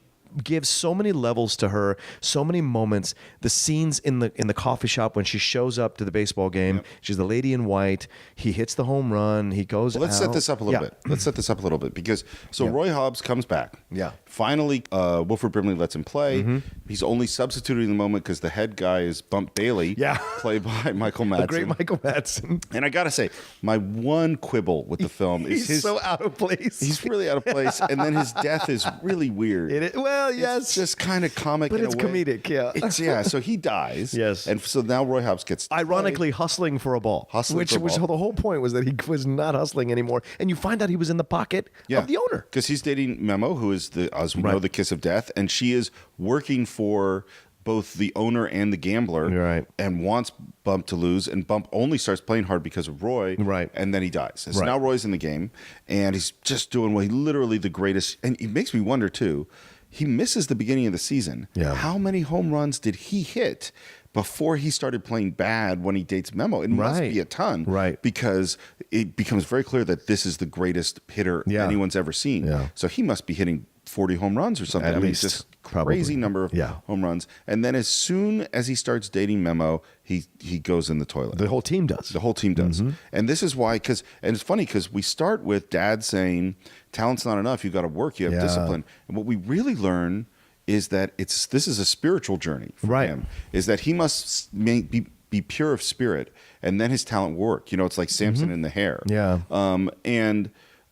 gives so many levels to her, so many moments. The scenes in the coffee shop when she shows up to the baseball game, she's the lady in white. He hits the home run. He goes. Let's out. set this up a little bit. Let's set this up a little bit because Roy Hobbs comes back. Yeah. Finally, Wilford Brimley lets him play. He's only substituting in the moment because the head guy is Bump Bailey. Yeah. Played by Michael Madsen. The great Michael Madsen. And I gotta say, my one quibble with the film is He's so out of place. He's really out of place, and then his death is really weird. Well, yes, it's just kind of comic, but in it's a way. comedic. Yeah, So he dies. Yes, and so now Roy Hobbs gets to ironically hustling for a ball, which the whole point was that he was not hustling anymore, and you find out he was in the pocket of the owner because he's dating Memo, who is as we know, the kiss of death, and she is working for both the owner and the gambler, and wants Bump to lose, and Bump only starts playing hard because of Roy, and then he dies. And so now Roy's in the game, and he's just doing literally the greatest, and it makes me wonder too, he misses the beginning of the season. Yeah. How many home runs did he hit before he started playing bad when he dates Memo? It must be a ton, because it becomes very clear that this is the greatest hitter anyone's ever seen. Yeah. So he must be hitting 40 home runs or something. At least, just crazy number of home runs. And then as soon as he starts dating Memo, he goes in the toilet. The whole team does. The whole team does. And this is why, and it's funny because we start with Dad saying, talent's not enough, you got to work, you have discipline. And what we really learn is that this is a spiritual journey for him, is that he must be pure of spirit, and then his talent will work. It's like Samson in the hair. Yeah.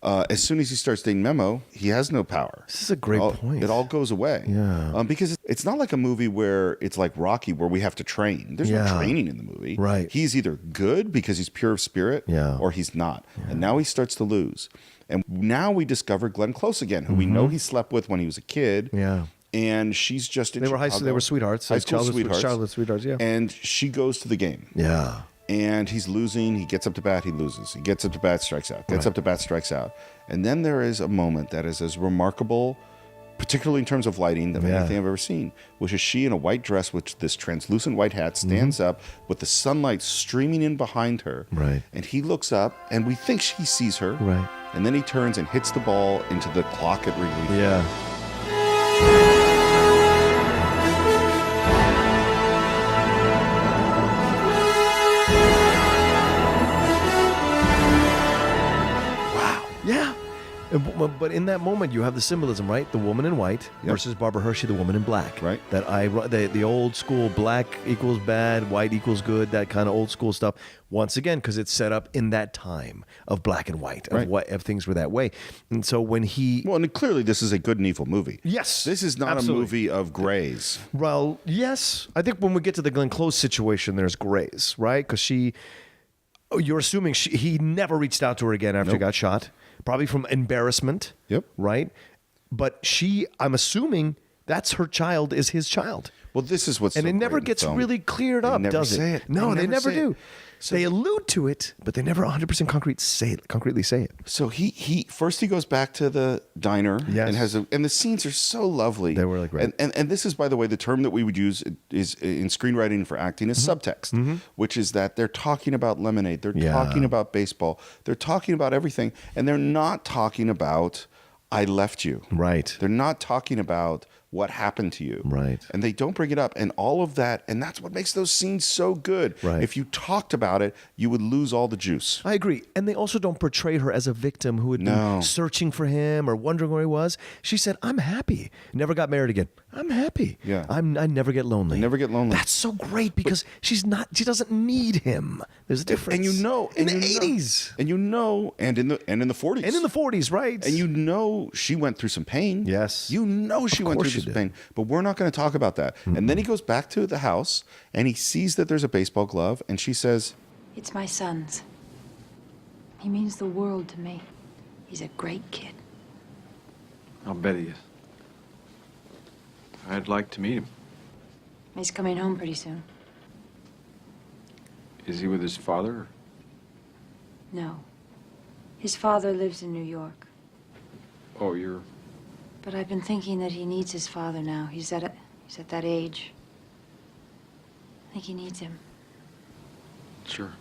As soon as he starts dating Memo, he has no power. This is a great point. It all goes away. Yeah. Because it's not like a movie where it's like Rocky, where we have to train. There's no training in the movie. Right. He's either good because he's pure of spirit, or he's not. Yeah. And now he starts to lose. And now we discover Glenn Close again, who we know he slept with when he was a kid. Yeah. And she's just in Chicago. They were sweethearts. High school sweethearts. Childhood sweethearts, yeah. And she goes to the game. Yeah. And he's losing. He gets up to bat. He loses. He gets up to bat, strikes out. Gets up to bat, strikes out. And then there is a moment that is as remarkable, particularly in terms of lighting, than anything I've ever seen, which is she in a white dress with this translucent white hat stands up with the sunlight streaming in behind her. Right. And he looks up, and we think he sees her. Right. And then he turns and hits the ball into the clock at Wrigley. Yeah. Yeah. But in that moment, you have the symbolism, right? The woman in white versus Barbara Hershey, the woman in black. Right. The old school black equals bad, white equals good, that kind of old school stuff. Once again, because it's set up in that time of black and white, of things were that way. And so when and clearly this is a good and evil movie. Yes. This is not a movie of grays. Well, yes. I think when we get to the Glenn Close situation, there's grays, right? Because you're assuming he never reached out to her again after he got shot. Probably from embarrassment. Yep. Right? But I'm assuming that's her child is his child. Well, this is what's and it never gets really cleared up, does it? No, they never do. So they allude to it, but they never 100% concretely say it. So he first goes back to the diner and the scenes are so lovely. They were like great. And this is, by the way, the term that we would use is in screenwriting for acting is subtext, which is that they're talking about lemonade, they're talking about baseball, they're talking about everything, and they're not talking about I left you. Right. They're not talking about what happened to you. Right. And they don't bring it up. And all of that, and that's what makes those scenes so good. Right. If you talked about it, you would lose all the juice. I agree. And they also don't portray her as a victim who had been searching for him or wondering where he was. She said, I'm happy. Never got married again. I'm happy. Yeah. I never get lonely. I never get lonely. That's so great because she doesn't need him. There's a difference. And in the 80s. And in the 40s. And in the 40s, right. And she went through some pain. Yes. She went through some pain. But we're not going to talk about that. Mm-hmm. And then he goes back to the house and he sees that there's a baseball glove and she says, it's my son's. He means the world to me. He's a great kid. I'll bet he is. I'd like to meet him. He's coming home pretty soon. Is he with his father? No. His father lives in New York. Oh, you're... But I've been thinking that he needs his father now. He's at that age. I think he needs him. Sure.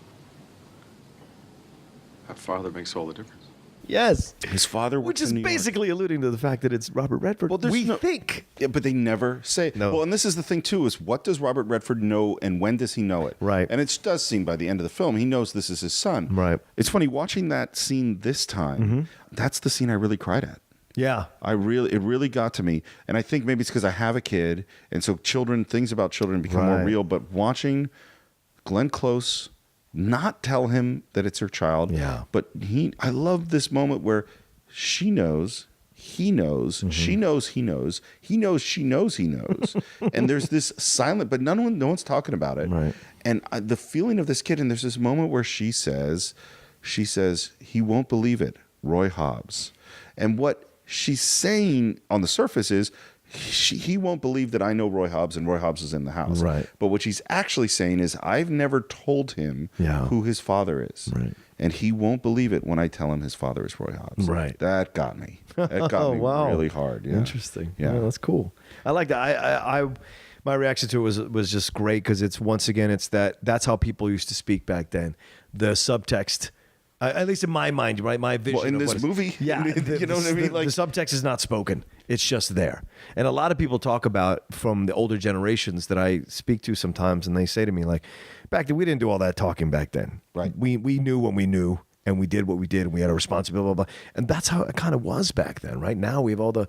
That father makes all the difference. Yes. His father Which works is in New York. basically alluding to the fact that it's Robert Redford. Well, there's we no- think. Yeah, but they never say. No. Well, and this is the thing too: is what does Robert Redford know, and when does he know it? Right. And it does seem by the end of the film he knows this is his son. Right. It's funny watching that scene this time. That's the scene I really cried at. Yeah. It really got to me, and I think maybe it's because I have a kid, and so things about children become more Right. real. But watching Glenn Close not tell him that it's her child, Yeah. but I love this moment where she knows, he knows, she knows, he knows, he knows, she knows, he knows, and there's this silent, but no one's talking about it, Right. and the feeling of this kid, and there's this moment where she says, he won't believe it, Roy Hobbs, and what she's saying on the surface is, he won't believe that I know Roy Hobbs and Roy Hobbs is in the house. Right. But what she's actually saying is, I've never told him who his father is. Right. And he won't believe it when I tell him his father is Roy Hobbs. Right. That got me. That got me really hard. Yeah. Interesting. Yeah. That's cool. I like that. I my reaction to it was just great because it's once again that's how people used to speak back then. The subtext. At least in my mind, right? My vision. Well, in of this what is- movie, yeah, you know what I mean? Like, the subtext is not spoken; it's just there. And a lot of people talk about from the older generations that I speak to sometimes, and they say to me, like, "Back then, we didn't do all that talking back then. Right? We knew what we knew, and we did what we did, and we had a responsibility, blah, blah, blah. And that's how it kind of was back then. Right now, we have all the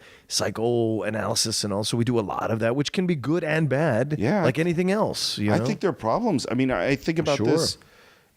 psychoanalysis, and also we do a lot of that, which can be good and bad, like anything else. You know? I think there are problems. I mean, I think about this.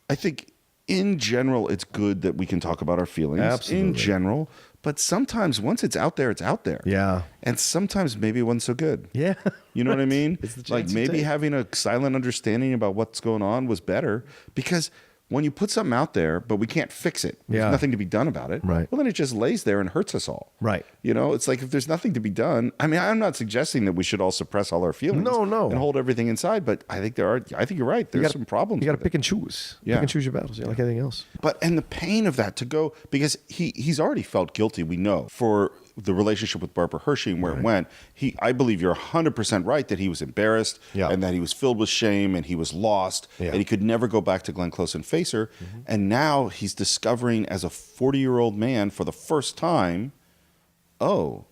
I think in general, it's good that we can talk about our feelings. Absolutely. In general. But sometimes once it's out there, it's out there. Yeah. And sometimes maybe it wasn't so good. Yeah. You know what I mean? It's the chance like you maybe take. having a silent understanding about what's going on was better, because when you put something out there, but we can't fix it, there's Yeah. nothing to be done about it. Right. Well, then it just lays there and hurts us all. Right. You know, it's like if there's nothing to be done. I mean, I'm not suggesting that we should all suppress all our feelings. No. And hold everything inside. But I think I think you're right. There's some problems. You got to with pick it. and choose. Yeah. Pick and choose your battles, like anything else. And the pain of that to go, because he's already felt guilty, we know, for the relationship with Barbara Hershey and where it went. I believe you're 100% right that he was embarrassed and that he was filled with shame and he was lost and he could never go back to Glenn Close and face her. And now he's discovering as a 40-year-old man for the first time, oh,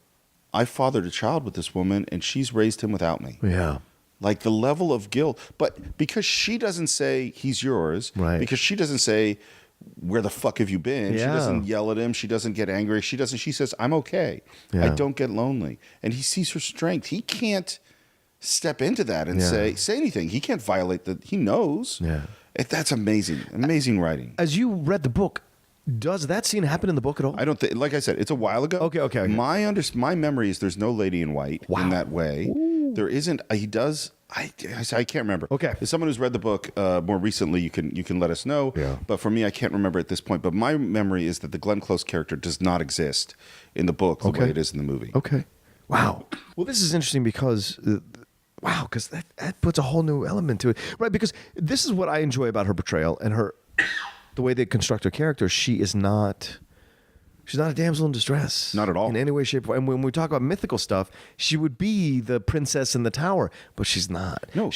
I fathered a child with this woman and she's raised him without me. Yeah. Like the level of guilt. But because she doesn't say he's yours, because she doesn't say, where the fuck have you been? She doesn't yell at him. She doesn't get angry. She says, I'm okay. I don't get lonely. And he sees her strength. He can't step into that and say anything. He can't violate he knows. Yeah. That's amazing. Amazing writing. As you read the book, does that scene happen in the book at all? I don't think, like I said, it's a while ago. Okay. My memory is there's no lady in white in that way. Ooh. There isn't. He does. I can't remember. Okay. As someone who's read the book more recently, you can let us know. Yeah. But for me, I can't remember at this point. But my memory is that the Glenn Close character does not exist in the book the way it is in the movie. Okay. Wow. Well, this is interesting because, because that puts a whole new element to it. Right, because this is what I enjoy about her portrayal and the way they construct her character. She's not a damsel in distress. Not at all. In any way, shape, or form. And when we talk about mythical stuff, she would be the princess in the tower, but she's not. No.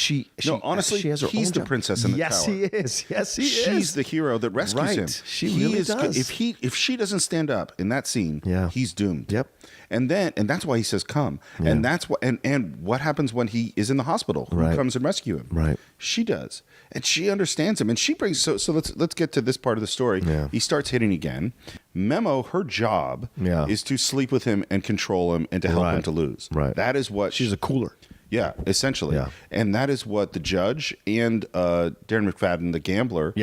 Honestly, she has her he's own the job. princess in the tower. Yes, he is. Yes, he is. She's the hero that rescues Right. him. She really does. If she doesn't stand up in that scene, he's doomed. Yep. And that's why he says come. Yeah. And that's what and what happens when he is in the hospital? Who Right. comes and rescue him? Right. She does. And she understands him. And she brings so let's get to this part of the story. Yeah. He starts hitting again. Memo, her job is to sleep with him and control him and to help him to lose. Right. That is what She's a cooler. Yeah, essentially. Yeah. And that is what the judge and Darren McFadden, the gambler,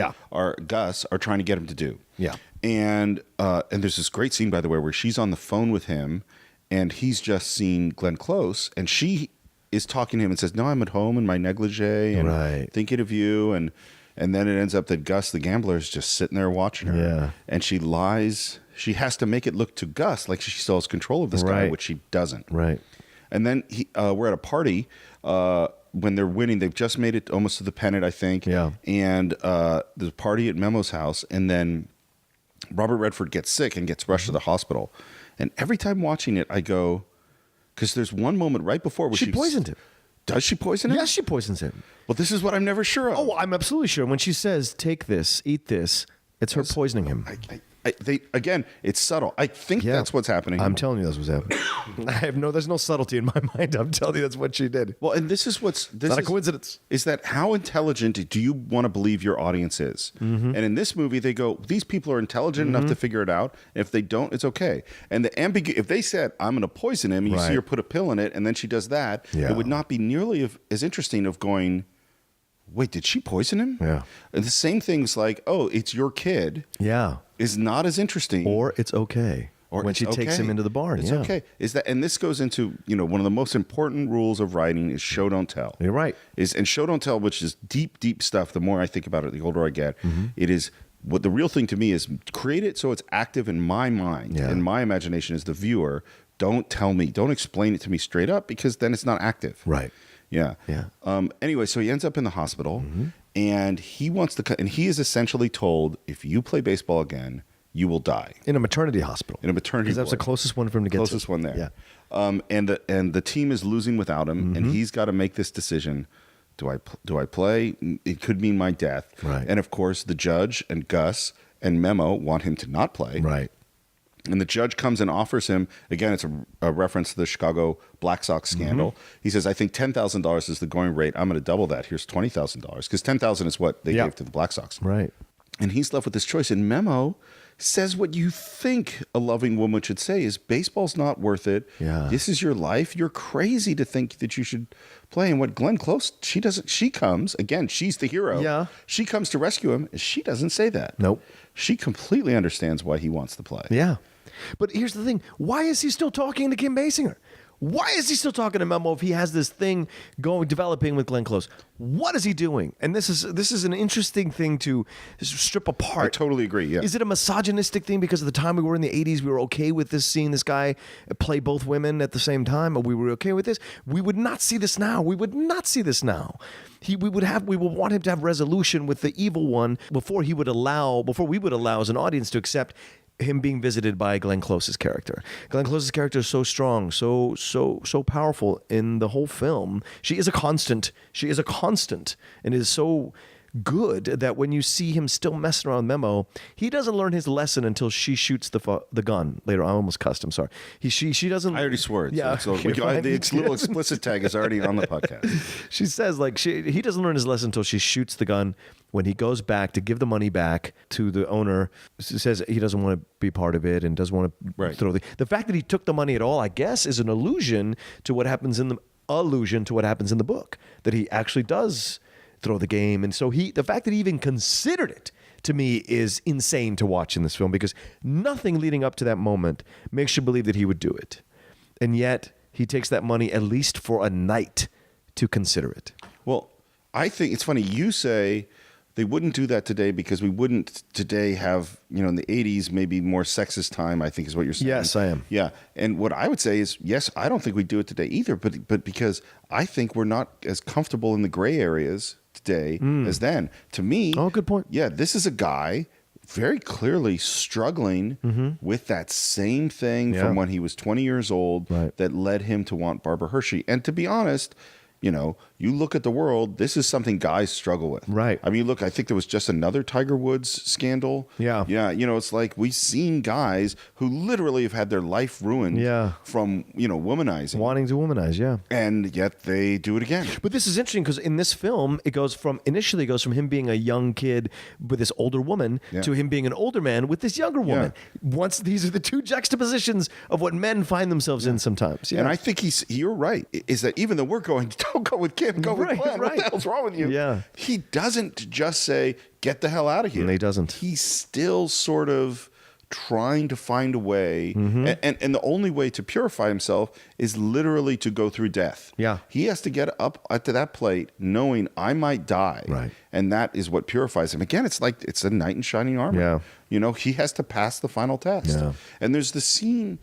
Gus, are trying to get him to do. Yeah. And there's this great scene, by the way, where she's on the phone with him and he's just seen Glenn Close and she is talking to him and says, no, I'm at home in my negligee and thinking of you. And then it ends up that Gus, the gambler, is just sitting there watching her. Yeah. And she lies. She has to make it look to Gus like she still has control of this guy, which she doesn't. Right. And then we're at a party when they're winning. They've just made it almost to the pennant, I think. Yeah. And there's a party at Memo's house. And then Robert Redford gets sick and gets rushed to the hospital. And every time watching it, I go, because there's one moment right before where She poisoned him. Does she poison him? Yes, she poisons him. Well, this is what I'm never sure of. Oh, I'm absolutely sure. When she says, take this, eat this, it's her poisoning him. again, it's subtle. I think that's what's happening. I'm telling you that's what's happening. There's no subtlety in my mind. I'm telling you that's what she did. Well, and this is not a coincidence. Is that how intelligent do you want to believe your audience is? And in this movie, they go, these people are intelligent enough to figure it out. If they don't, it's okay. And the if they said, I'm going to poison him, and you see her put a pill in it, and then she does that, it would not be nearly as interesting of going, wait, did she poison him? Yeah. And the same things like, oh, it's your kid. Yeah. Is not as interesting. Or it's okay. Or when she takes him into the barn. It's okay. And this goes into, one of the most important rules of writing is show, don't tell. You're right. And show, don't tell, which is deep, deep stuff. The more I think about it, the older I get, it is what the real thing to me is create it so it's active in my mind, in my imagination as the viewer. Don't tell me, don't explain it to me straight up, because then it's not active. Right. Yeah. Anyway, so he ends up in the hospital, and he wants to, and he is essentially told, if you play baseball again, you will die. In a maternity hospital. In a maternity Because that was the closest one for him to get to. Closest one there. Yeah. And the team is losing without him, and he's got to make this decision. Do I play? It could mean my death. Right. And of course, the judge and Gus and Memo want him to not play. Right. And the judge comes and offers him, again, it's a reference to the Chicago Black Sox scandal. He says, I think $10,000 is the going rate. I'm going to double that. Here's $20,000. Because $10,000 is what they gave to the Black Sox. Right. And he's left with this choice. And Memo says what you think a loving woman should say is, baseball's not worth it. Yeah. This is your life. You're crazy to think that you should play. And what Glenn Close, she comes, again, she's the hero. Yeah. She comes to rescue him. She doesn't say that. Nope. She completely understands why he wants to play. Yeah. But here's the thing. Why is he still talking to Kim Basinger? Why is he still talking to Memo if he has this thing developing with Glenn Close? What is he doing? And this is an interesting thing to strip apart. I totally agree, yeah. Is it a misogynistic thing because of the time we were in the 80s, we were okay with seeing this guy play both women at the same time, or we were okay with this? We would not see this now. We would not see this now. We would want him to have resolution with the evil one before we would allow as an audience to accept him being visited by Glenn Close's character. Glenn Close's character is so strong, so powerful in the whole film. She is a constant. And is so good that when you see him still messing around with Memo, he doesn't learn his lesson until she shoots the gun later. I almost cussed. I'm sorry. She doesn't. I already swore it. Yeah. So Okay, fine. the little explicit tag is already on the podcast. She says he doesn't learn his lesson until she shoots the gun. When he goes back to give the money back to the owner, says he doesn't want to be part of it and doesn't want to throw the fact that he took the money at all, I guess, is an allusion to what happens in the book, that he actually does throw the game. And so the fact that he even considered it, to me, is insane to watch in this film, because nothing leading up to that moment makes you believe that he would do it. And yet he takes that money at least for a night to consider it. Well, I think it's funny. You say they wouldn't do that today because we wouldn't today have, in the 80s, maybe more sexist time, I think is what you're saying. Yes, I am. Yeah. And what I would say is, yes, I don't think we'd do it today either, but because I think we're not as comfortable in the gray areas today as then. To me, good point. Yeah, this is a guy very clearly struggling with that same thing from when he was 20 years old that led him to want Barbara Hershey. And to be honest, you look at the world, this is something guys struggle with. Right. I mean, look, I think there was just another Tiger Woods scandal. Yeah. Yeah. It's like we've seen guys who literally have had their life ruined from, womanizing. Wanting to womanize, yeah. And yet they do it again. But this is interesting because in this film, it goes from him being a young kid with this older woman to him being an older man with this younger woman. Once these are the two juxtapositions of what men find themselves in sometimes. Yeah. And I think you're right, is that even though we're going, don't go with Kim, go with Glenn. What the hell's wrong with you? Yeah. He doesn't just say, get the hell out of here. And he doesn't. He's still sort of trying to find a way. And the only way to purify himself is literally to go through death. Yeah. He has to get up to that plate knowing I might die. Right. And that is what purifies him. Again, it's like it's a knight in shining armor. Yeah. He has to pass the final test. Yeah. And there's the scene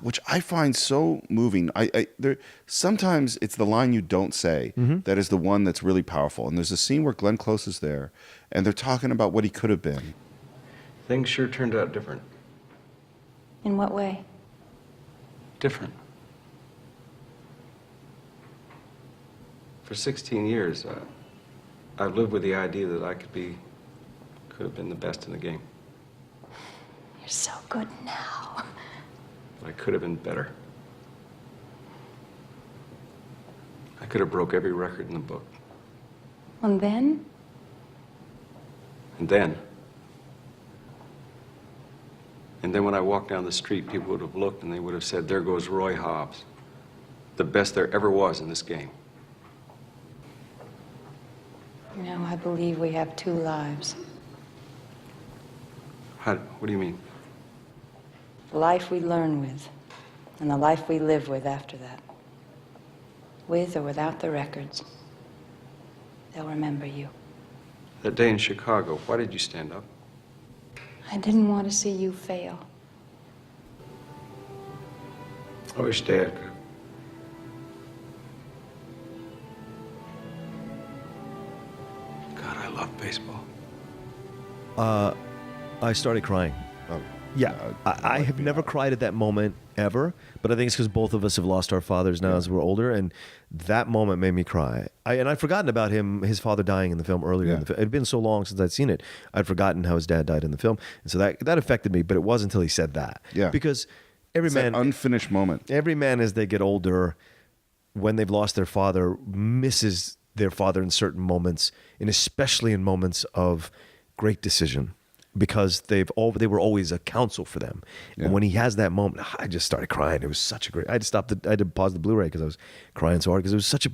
which I find so moving. Sometimes it's the line you don't say that is the one that's really powerful. And there's a scene where Glenn Close is there, and they're talking about what he could have been. Things sure turned out different. In what way? Different. For 16 years, I've lived with the idea that I could have been the best in the game. so good now. I could have been better. I could have broke every record in the book. And then? And then when I walked down the street, people would have looked and they would have said, there goes Roy Hobbs. The best there ever was in this game. You know, I believe we have two lives. What do you mean? The life we learn with, and the life we live with after that. With or without the records. They'll remember you. That day in Chicago, why did you stand up? I didn't want to see you fail. I wish Dad could. God, I love baseball. I started crying. Oh, Yeah, I have never cried at that moment ever, but I think it's because both of us have lost our fathers now as we're older, and that moment made me cry. I'd forgotten about his father dying in the film earlier. In the film. It had been so long since I'd seen it. I'd forgotten how his dad died in the film, and so that affected me. But it wasn't until he said that. Yeah. Because It's that unfinished moment. every man as they get older, when they've lost their father, misses their father in certain moments, and especially in moments of great decision, because they were always a counsel for them. Yeah. And when he has that moment, I just started crying. It was such a great. I had to pause the Blu-ray because I was crying so hard because it was such a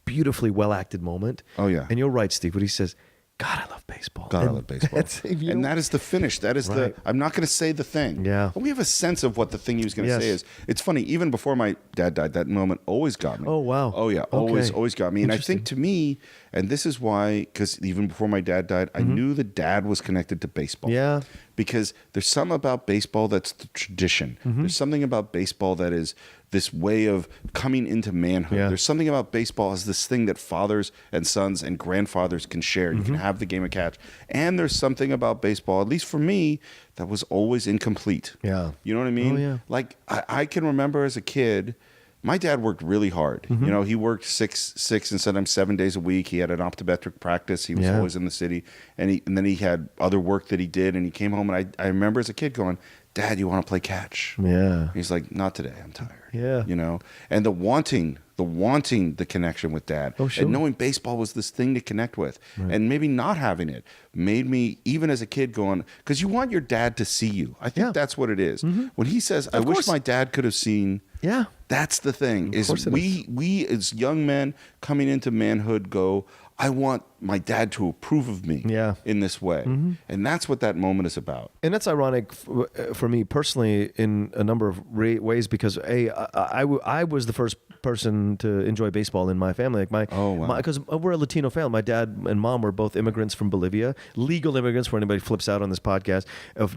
beautifully well acted moment. Oh, yeah. And you're right, Steve. What he says, God, I love baseball. God, I And love baseball. And that is the finish. That is Right. I'm not going to say the thing. Yeah. But we have a sense of what the thing he was going to Yes. say is. It's funny, even before my dad died, that moment always got me. Oh, wow. Oh, yeah. Okay. Always got me. And I Interesting. think to me, and this is why, because even before my dad died, I knew that dad was connected to baseball. Mm-hmm. Yeah. Because there's something about baseball that's the tradition. Mm-hmm. There's something about baseball that is this way of coming into manhood. Yeah. There's something about baseball as this thing that fathers and sons and grandfathers can share. You can Mm-hmm. have the game of catch. And there's something about baseball, at least for me, that was always incomplete. Yeah. You know what I mean? Oh, yeah. Like I can remember as a kid, my dad worked really hard. Mm-hmm. You know, he worked six and sometimes 7 days a week. He had an optometric practice. He was Yeah. always in the city. And then he had other work that he did. And he came home and I remember as a kid going, Dad, you want to play catch? Yeah. He's like, not today. I'm tired. Yeah. You know, and the wanting the connection with dad, Oh, sure. and knowing baseball was this thing to connect with, and maybe not having it made me, even as a kid, going, because you want your dad to see you. I think Yeah. that's what it is. When he says, "I Of wish course. my dad could have seen," Yeah. that's the thing. Is course it we as young men coming into manhood go, I want my dad to approve of me Yeah. in this way, and that's what that moment is about. And that's ironic for me personally in a number of ways because I was the first person to enjoy baseball in my family. Like because we're a Latino family. My dad and mom were both immigrants from Bolivia, legal immigrants. For anybody who flips out on this podcast,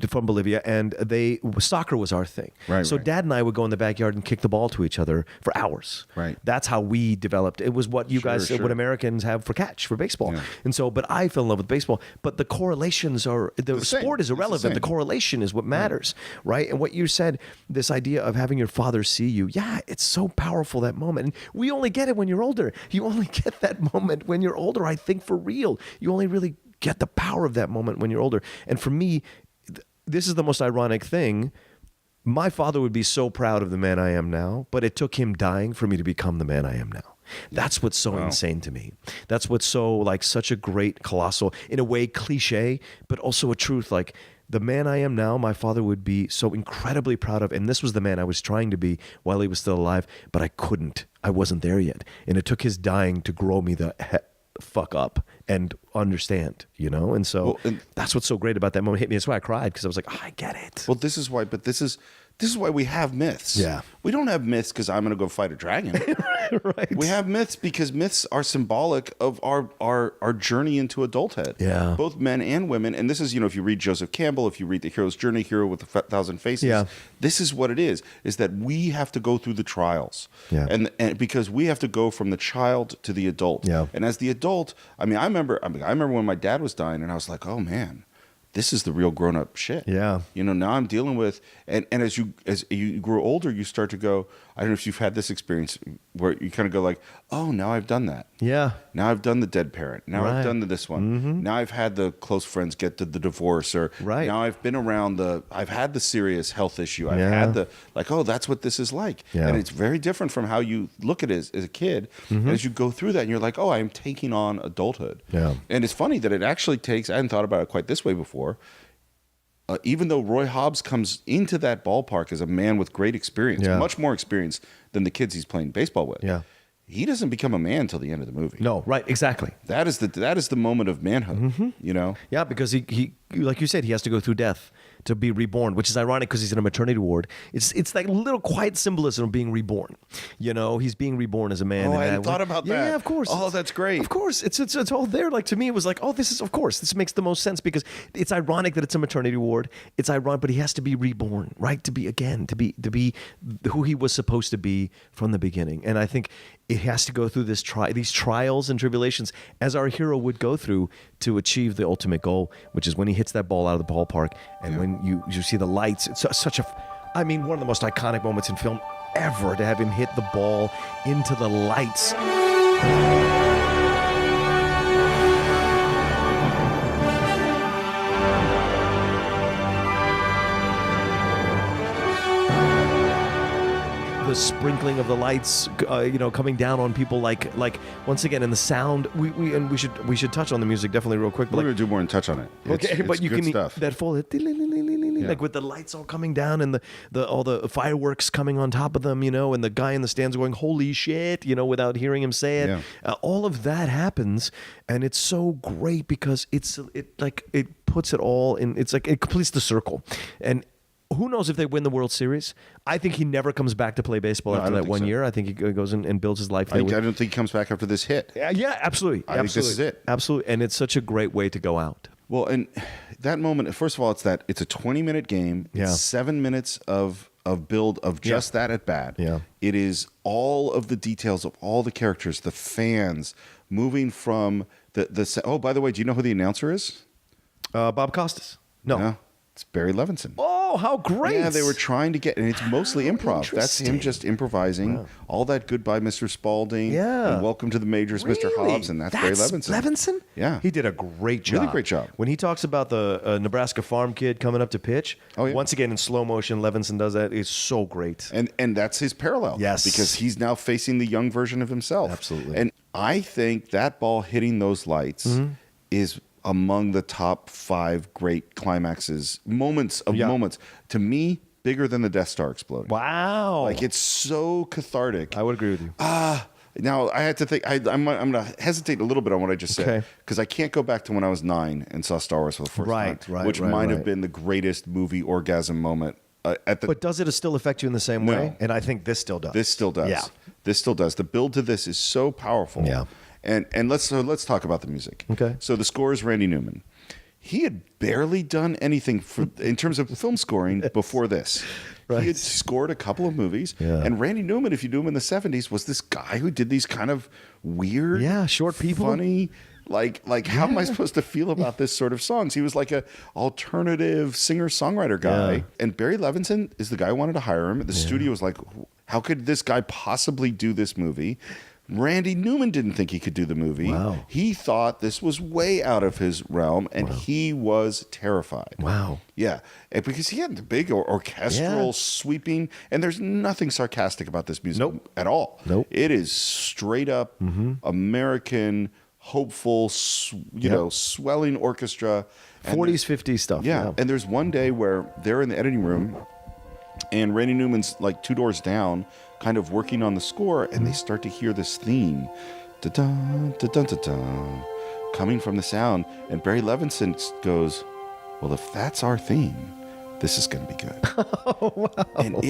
from Bolivia, and soccer was our thing. Right, so right. Dad and I would go in the backyard and kick the ball to each other for hours. Right. That's how we developed. It was what you guys, sure. what Americans have for catch, for baseball. Yeah. And so, but I fell in love with baseball. But the correlations are the same. sport is It's the irrelevant. The same. correlation is what matters, right? And what you said, this idea of having your father see you, yeah, it's so powerful, that moment. And we only get it when you're older. You only get that moment when you're older, I think, for real. You only really get the power of that moment when you're older. And for me, this is the most ironic thing. My father would be so proud of the man I am now, but it took him dying for me to become the man I am now. That's what's so insane to me. That's what's so, like, such a great, colossal, in a way, cliche, but also a truth. Like, the man I am now, my father would be so incredibly proud of. And this was the man I was trying to be while he was still alive, but I couldn't. I wasn't there yet. And it took his dying to grow me the fuck up and understand, you know? And so that's what's so great about that moment. It hit me. That's why I cried, because I was like, I get it. Well, this is why we have myths. Yeah. We don't have myths because I'm going to go fight a dragon. Right. We have myths because myths are symbolic of our journey into adulthood. Yeah. Both men and women. And this is, if you read Joseph Campbell, if you read The Hero's Journey, Hero with a Thousand Faces, Yeah. this is what it is that we have to go through the trials. Yeah. And because we have to go from the child to the adult. Yeah. And as the adult, I remember when my dad was dying and I was like, oh man, this is the real grown-up shit. Yeah. Now I'm dealing with, and as you grow older, you start to go, I don't know if you've had this experience where you kind of go like, oh, now I've done that. Yeah. Now I've done the dead parent. Now I've done this one. Now I've had the close friends get to the divorce, or now I've been around I've had the serious health issue. I've had the, like, oh, that's what this is like. Yeah. And it's very different from how you look at it as a kid. And as you go through that, and you're like, oh, I'm taking on adulthood. Yeah. And it's funny that it actually takes, I hadn't thought about it quite this way before. Even though Roy Hobbs comes into that ballpark as a man with great experience, much more experience than the kids he's playing baseball with. Yeah. He doesn't become a man till the end of the movie. No, right, exactly. That is the moment of manhood, you know? Yeah, because he like you said, he has to go through death to be reborn, which is ironic because he's in a maternity ward. It's like little quiet symbolism of being reborn. You know, he's being reborn as a man. Oh, I hadn't thought about that. Yeah, of course. Oh, that's great. Of course, it's all there. Like to me, it was like, oh, this makes the most sense because it's ironic that it's a maternity ward. It's ironic, but he has to be reborn, right? To be who he was supposed to be from the beginning. And I think it has to go through these trials and tribulations as our hero would go through to achieve the ultimate goal, which is when he hits that ball out of the ballpark and when you see the lights. It's such one of the most iconic moments in film ever to have him hit the ball into the lights. The sprinkling of the lights, coming down on people, like once again in the sound. We should touch on the music definitely real quick. We're gonna do more and touch on it. Okay, but you good can stuff. that full like with the lights all coming down and all the fireworks coming on top of them, and the guy in the stands going "Holy shit!" without hearing him say it. Yeah. All of that happens, and it's so great because it puts it all in. It's like it completes the circle, and. Who knows if they win the World Series? I think he never comes back to play baseball after that 1 year. I think he goes and builds his life. I don't think he comes back after this hit. Yeah, absolutely. I think this is it. Absolutely. And it's such a great way to go out. Well, and that moment, first of all, it's a 20-minute game. Yeah. It's 7 minutes of build of just that at bat. Yeah. It is all of the details of all the characters, the fans, moving from oh, by the way, do you know who the announcer is? Bob Costas. No. It's Barry Levinson. Oh, how great. Yeah, they were trying to and it's mostly improv. That's him just improvising. Wow. All that Goodbye, Mr. Spalding. Yeah. And Welcome to the Majors, Mr. Hobbs. And that's Barry Levinson. Levinson? Yeah. He did a great job. Really great job. When he talks about the Nebraska farm kid coming up to pitch, once again in slow motion, Levinson does that. It's so great. And that's his parallel. Yes. Because he's now facing the young version of himself. Absolutely. And I think that ball hitting those lights is among the top 5 great climaxes, moments. To me, bigger than the Death Star exploding. Wow. Like, it's so cathartic. I would agree with you. Now, I had to think, I'm going to hesitate a little bit on what I just said, because I can't go back to when I was 9 and saw Star Wars for the first time, which might have been the greatest movie orgasm moment. But does it still affect you in the same way? And I think this still does. This still does. Yeah. This still does. The build to this is so powerful. Yeah. And let's talk about the music. Okay. So the score is Randy Newman. He had barely done anything in terms of film scoring before this. Right. He had scored a couple of movies. Yeah. And Randy Newman, if you knew him in the 70s, was this guy who did these kind of weird, short people, funny, like how am I supposed to feel about this sort of songs? He was like a alternative singer-songwriter guy. Yeah. And Barry Levinson is the guy who wanted to hire him. The studio was like, how could this guy possibly do this movie? Randy Newman didn't think he could do the movie. Wow. He thought this was way out of his realm, and he was terrified. Wow. Yeah, and because he had the big orchestral sweeping, and there's nothing sarcastic about this music at all. Nope. It is straight up American, hopeful, swelling orchestra. 40s, 50s stuff. Yeah, and there's one day where they're in the editing room, and Randy Newman's like 2 doors down, kind of working on the score, and they start to hear this theme, da-dun, da-dun, da-dun, coming from the sound, and Barry Levinson goes, well, if that's our theme, this is going to be good. Oh, wow. And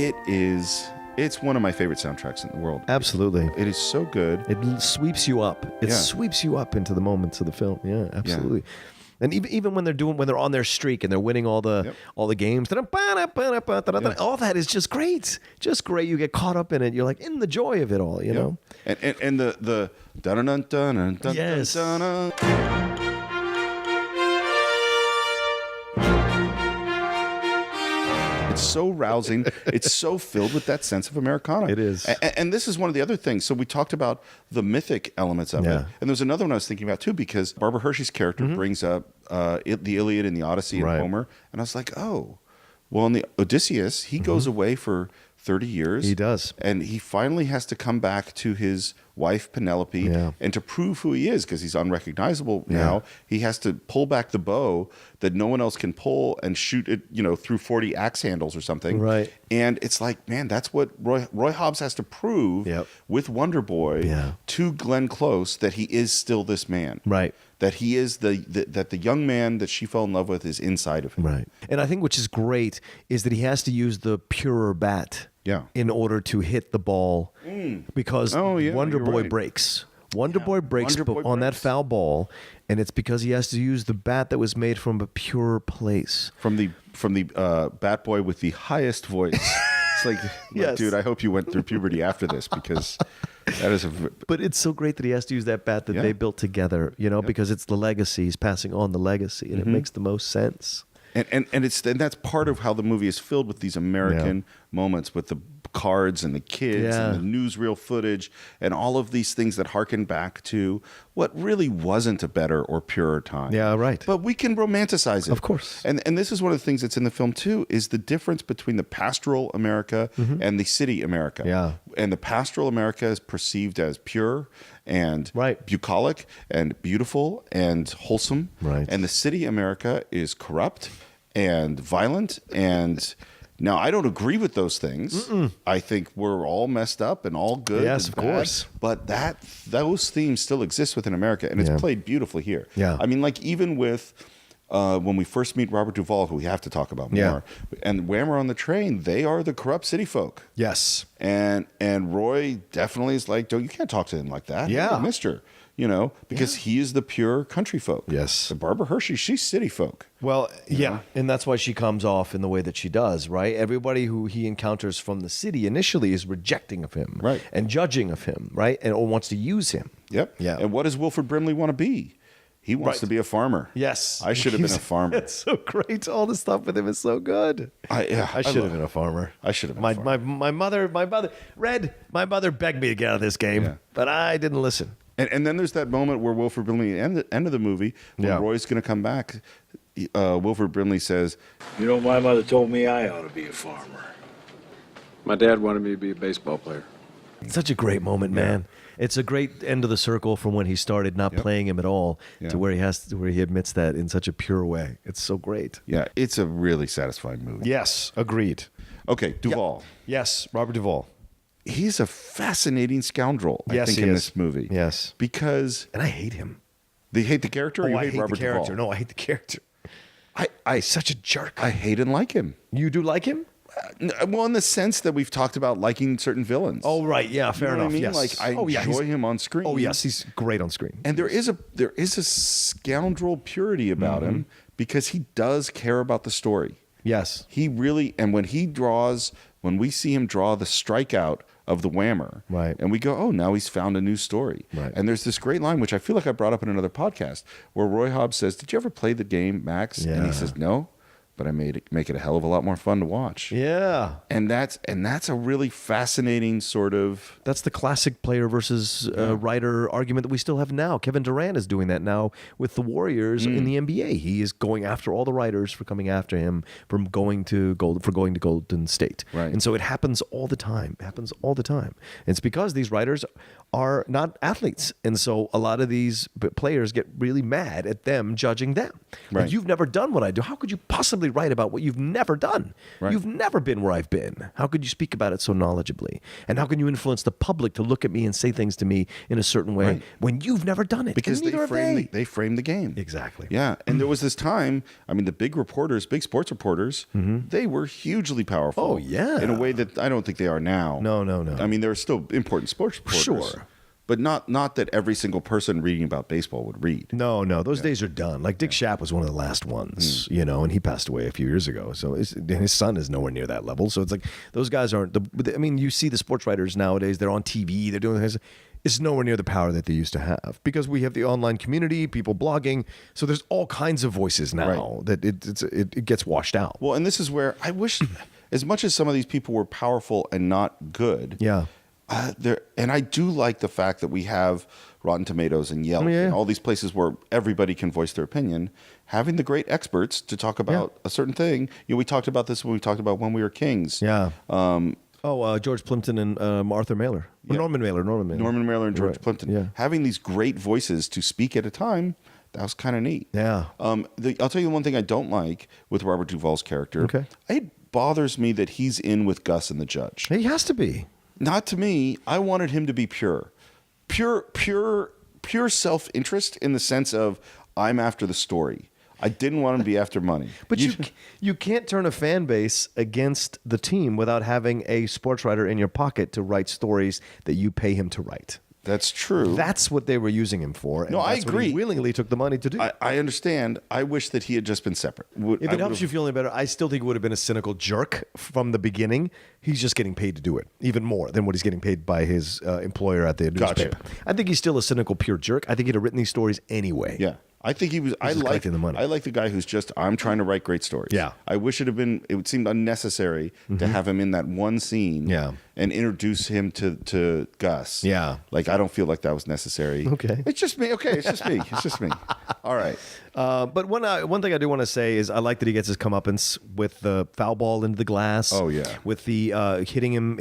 it's one of my favorite soundtracks in the world. Absolutely. It is so good. It sweeps you up. It sweeps you up into the moments of the film. Yeah, absolutely. Yeah. And even when they're on their streak and they're winning all the games, all that is just great. Just great. You get caught up in it. You're like in the joy of it all, you know. And the dun dun dun dun yes. dun dun. It's so rousing. It's so filled with that sense of Americana. It is. And this is one of the other things. So we talked about the mythic elements of it. And there's another one I was thinking about, too, because Barbara Hershey's character brings up the Iliad and the Odyssey and Homer. And I was like, oh, well, in the Odysseus, he goes away for 30 years. He does. And he finally has to come back to his wife, Penelope, and to prove who he is, because he's unrecognizable now, he has to pull back the bow that no one else can pull and shoot it, through 40 axe handles or something. Right. And it's like, man, that's what Roy Hobbs has to prove with Wonder Boy to Glenn Close, that he is still this man. Right. That he is that the young man that she fell in love with is inside of him. Right. And I think which is great is that he has to use the purer bat in order to hit the ball because Wonder Boy breaks. Wonder Boy breaks on that foul ball, and it's because he has to use the bat that was made from a pure place. From the bat boy with the highest voice. It's like, dude, I hope you went through puberty after this, because that is But it's so great that he has to use that bat that they built together, because it's the legacy. He's passing on the legacy, and it makes the most sense. And that's part of how the movie is filled with these American moments, with the cards and the kids and the newsreel footage and all of these things that harken back to what really wasn't a better or purer time. Yeah, right. But we can romanticize it. Of course. And this is one of the things that's in the film too, is the difference between the pastoral America and the city America. Yeah. And the pastoral America is perceived as pure and bucolic and beautiful and wholesome. Right. And the city America is corrupt and violent. And now, I don't agree with those things. I think we're all messed up and all good. Yes, and of course. But those themes still exist within America, and it's played beautifully here. Yeah. I mean, like, even with when we first meet Robert Duvall, who we have to talk about more, and Whammer on the Train, they are the corrupt city folk. Yes. And Roy definitely is like, you can't talk to him like that. Yeah. He's a mister. Because he is the pure country folk. Yes. And Barbara Hershey, she's city folk. Well, and that's why she comes off in the way that she does, right? Everybody who he encounters from the city initially is rejecting of him, right, and judging of him, right, and or wants to use him. Yep. Yeah. And what does Wilford Brimley want to be? He wants to be a farmer. Yes. I should have been a farmer. It's so great. All the stuff with him is so good. I should have been a farmer. I should have been a farmer. My mother, my mother begged me to get out of this game, but I didn't listen. And then there's that moment where Wilford Brimley, at the end of the movie, when Roy's going to come back, Wilford Brimley says, my mother told me I ought to be a farmer. My dad wanted me to be a baseball player. Such a great moment, man. It's a great end of the circle from when he started not playing him at all to where he admits that in such a pure way. It's so great. Yeah, it's a really satisfying movie. Yes, agreed. Okay, Duvall. Yes, Robert Duvall. He's a fascinating scoundrel, I think, in this movie. Yes. And I hate him. Do you hate the character, or you hate Robert the character? Duvall? No, I hate the character. He's such a jerk. I hate and like him. You do like him? Well, in the sense that we've talked about liking certain villains. Oh, right. Yeah, fair enough. I mean? Yes. Like, I enjoy him on screen. Oh, yes. He's great on screen. And there is a scoundrel purity about him, because he does care about the story. Yes. He really, and when we see him draw the strikeout of the Whammer, right, and we go, oh, now he's found a new story. Right. And there's this great line, which I feel like I brought up in another podcast, where Roy Hobbs says, did you ever play the game, Max? Yeah. And he says, no, but I make it a hell of a lot more fun to watch. Yeah. And that's a really fascinating sort of... That's the classic player versus writer argument that we still have now. Kevin Durant is doing that now with the Warriors in the NBA. He is going after all the writers for coming after him from going to Golden State. Right. And so it happens all the time. It's because these writers are not athletes. And so a lot of these players get really mad at them judging them. Right. Like, you've never done what I do. How could you possibly write about what you've never done? Right. You've never been where I've been. How could you speak about it so knowledgeably? And how can you influence the public to look at me and say things to me in a certain way when you've never done it? Because they frame the game. Exactly. Yeah. And there was this time, I mean, the big sports reporters, they were hugely powerful. Oh, yeah. In a way that I don't think they are now. No. I mean, there are still important sports reporters. Sure. But not that every single person reading about baseball would read. No. Those days are done. Like Dick Schaap was one of the last ones, and he passed away a few years ago. So his son is nowhere near that level. So it's like those guys aren't. You see the sports writers nowadays. They're on TV. They're doing things. It's nowhere near the power that they used to have, because we have the online community, people blogging. So there's all kinds of voices now that it gets washed out. Well, and this is where I wish. as much as some of these people were powerful and not good. Yeah. And I do like the fact that we have Rotten Tomatoes and Yelp and all these places where everybody can voice their opinion. Having the great experts to talk about a certain thing. We talked about this when we talked about When We Were Kings. Yeah. George Plimpton and Arthur Mailer. Yeah. Norman Mailer. Norman Mailer and George Plimpton. Yeah. Having these great voices to speak at a time, that was kind of neat. Yeah. I'll tell you the one thing I don't like with Robert Duvall's character. Okay. It bothers me that he's in with Gus and the judge. He has to be. Not to me. I wanted him to be pure self-interest in the sense of I'm after the story. I didn't want him to be after money. But you can't turn a fan base against the team without having a sports writer in your pocket to write stories that you pay him to write. That's true. That's what they were using him for. And No, I that's what agree. he willingly took the money to do. I understand. I wish that he had just been separate. If it helps you feel any better, I still think it would have been a cynical jerk from the beginning. He's just getting paid to do it, even more than what he's getting paid by his employer at the newspaper. I think he's still a cynical, pure jerk. I think he'd have written these stories anyway. Yeah. I think he was. I like the money. I like the guy who's just. I'm trying to write great stories. Yeah. I wish it had been. It seemed unnecessary to have him in that one scene. Yeah. And introduce him to Gus. Yeah. Like I don't feel like that was necessary. Okay. It's just me. Okay. It's just me. It's just me. All right. But one thing I do want to say is I like that he gets his comeuppance with the foul ball into the glass. Oh, yeah. With the hitting him,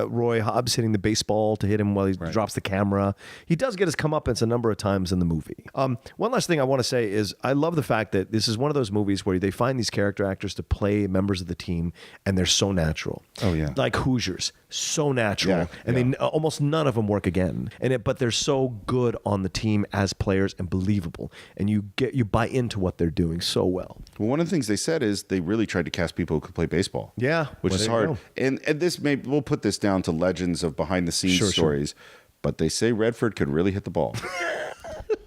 Roy Hobbs hitting the baseball to hit him while he drops the camera. He does get his comeuppance a number of times in the movie. One last thing I want to say is I love the fact that this is one of those movies where they find these character actors to play members of the team, and they're so natural. Oh, yeah. Like Hoosiers, so natural, and they almost none of them work again. But they're so good on the team as players and believable, and you buy into what they're doing so well. Well, one of the things they said is they really tried to cast people who could play baseball. Yeah, which well, is there you hard. go. And we'll put this down to legends of behind the scenes stories. But they say Redford could really hit the ball.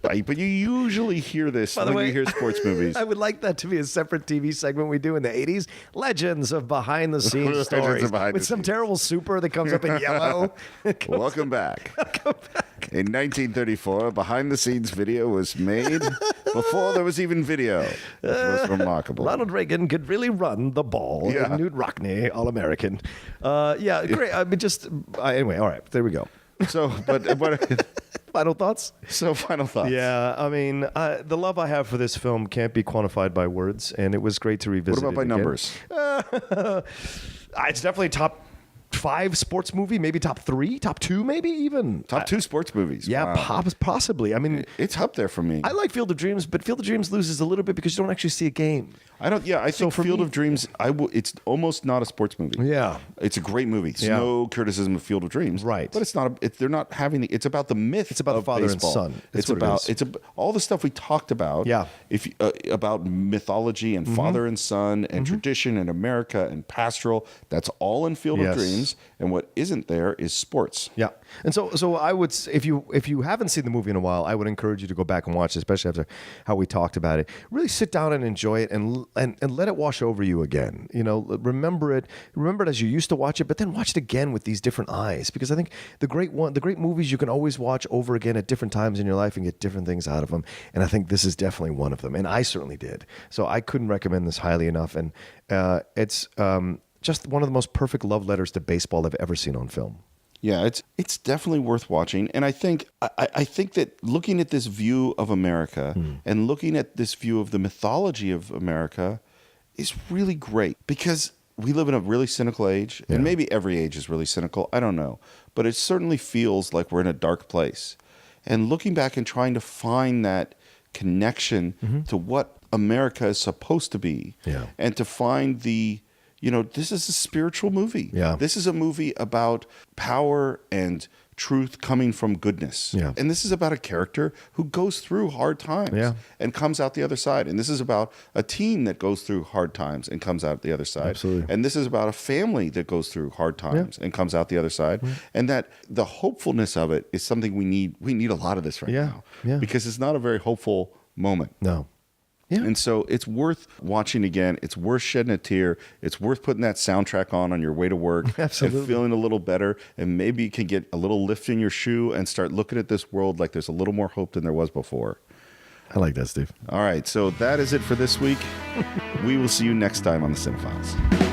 But you usually hear this when you hear sports movies. I would like that to be a separate TV segment we do in the 80s. Legends of behind the scenes stories. With some terrible super that comes up in yellow. Welcome back. In 1934, a behind-the-scenes video was made before there was even video. It was remarkable. Ronald Reagan could really run the ball. Yeah. And Newt Rockney, All-American. Great. I mean, anyway, all right. There we go. So, but final thoughts? Final thoughts. Yeah, I mean, the love I have for this film can't be quantified by words, and it was great to revisit. What about by numbers? It's definitely top 5 sports movie, maybe top 3, top 2, maybe even top 2 sports movies. Yeah, wow. Possibly. I mean, it's up there for me. I like Field of Dreams, but Field of Dreams loses a little bit because you don't actually see a game. I don't. Yeah, I think Field of Dreams. It's almost not a sports movie. Yeah, it's a great movie. It's no criticism of Field of Dreams, right? But it's not. They're not having. It's about the myth. It's about of father baseball. and son. It's about. All the stuff we talked about. Yeah. About mythology and father and son and tradition and America and pastoral. That's all in Field of Dreams. And what isn't there is sports. Yeah. And so I would, if you haven't seen the movie in a while, I would encourage you to go back and watch it, especially after how we talked about it. Really sit down and enjoy it and let it wash over you again. Remember it as you used to watch it, but then watch it again with these different eyes, because I think the great movies you can always watch over again at different times in your life and get different things out of them. And I think this is definitely one of them. And I certainly did. So I couldn't recommend this highly enough. And it's just one of the most perfect love letters to baseball I've ever seen on film. Yeah, it's definitely worth watching, and I think that looking at this view of America and looking at this view of the mythology of America is really great, because we live in a really cynical age, and maybe every age is really cynical. I don't know, but it certainly feels like we're in a dark place, and looking back and trying to find that connection to what America is supposed to be, and to find this is a spiritual movie. Yeah. This is a movie about power and truth coming from goodness. Yeah. And this is about a character who goes through hard times and comes out the other side. And this is about a team that goes through hard times and comes out the other side. Absolutely. And this is about a family that goes through hard times and comes out the other side. And that the hopefulness of it is something we need. We need a lot of this right now. Yeah. Because it's not a very hopeful moment. No. Yeah. And so it's worth watching again. It's worth shedding a tear. It's worth putting that soundtrack on your way to work. Absolutely. And feeling a little better. And maybe you can get a little lift in your shoe and start looking at this world like there's a little more hope than there was before. I like that, Steve. All right. So that is it for this week. We will see you next time on the Cine-Files.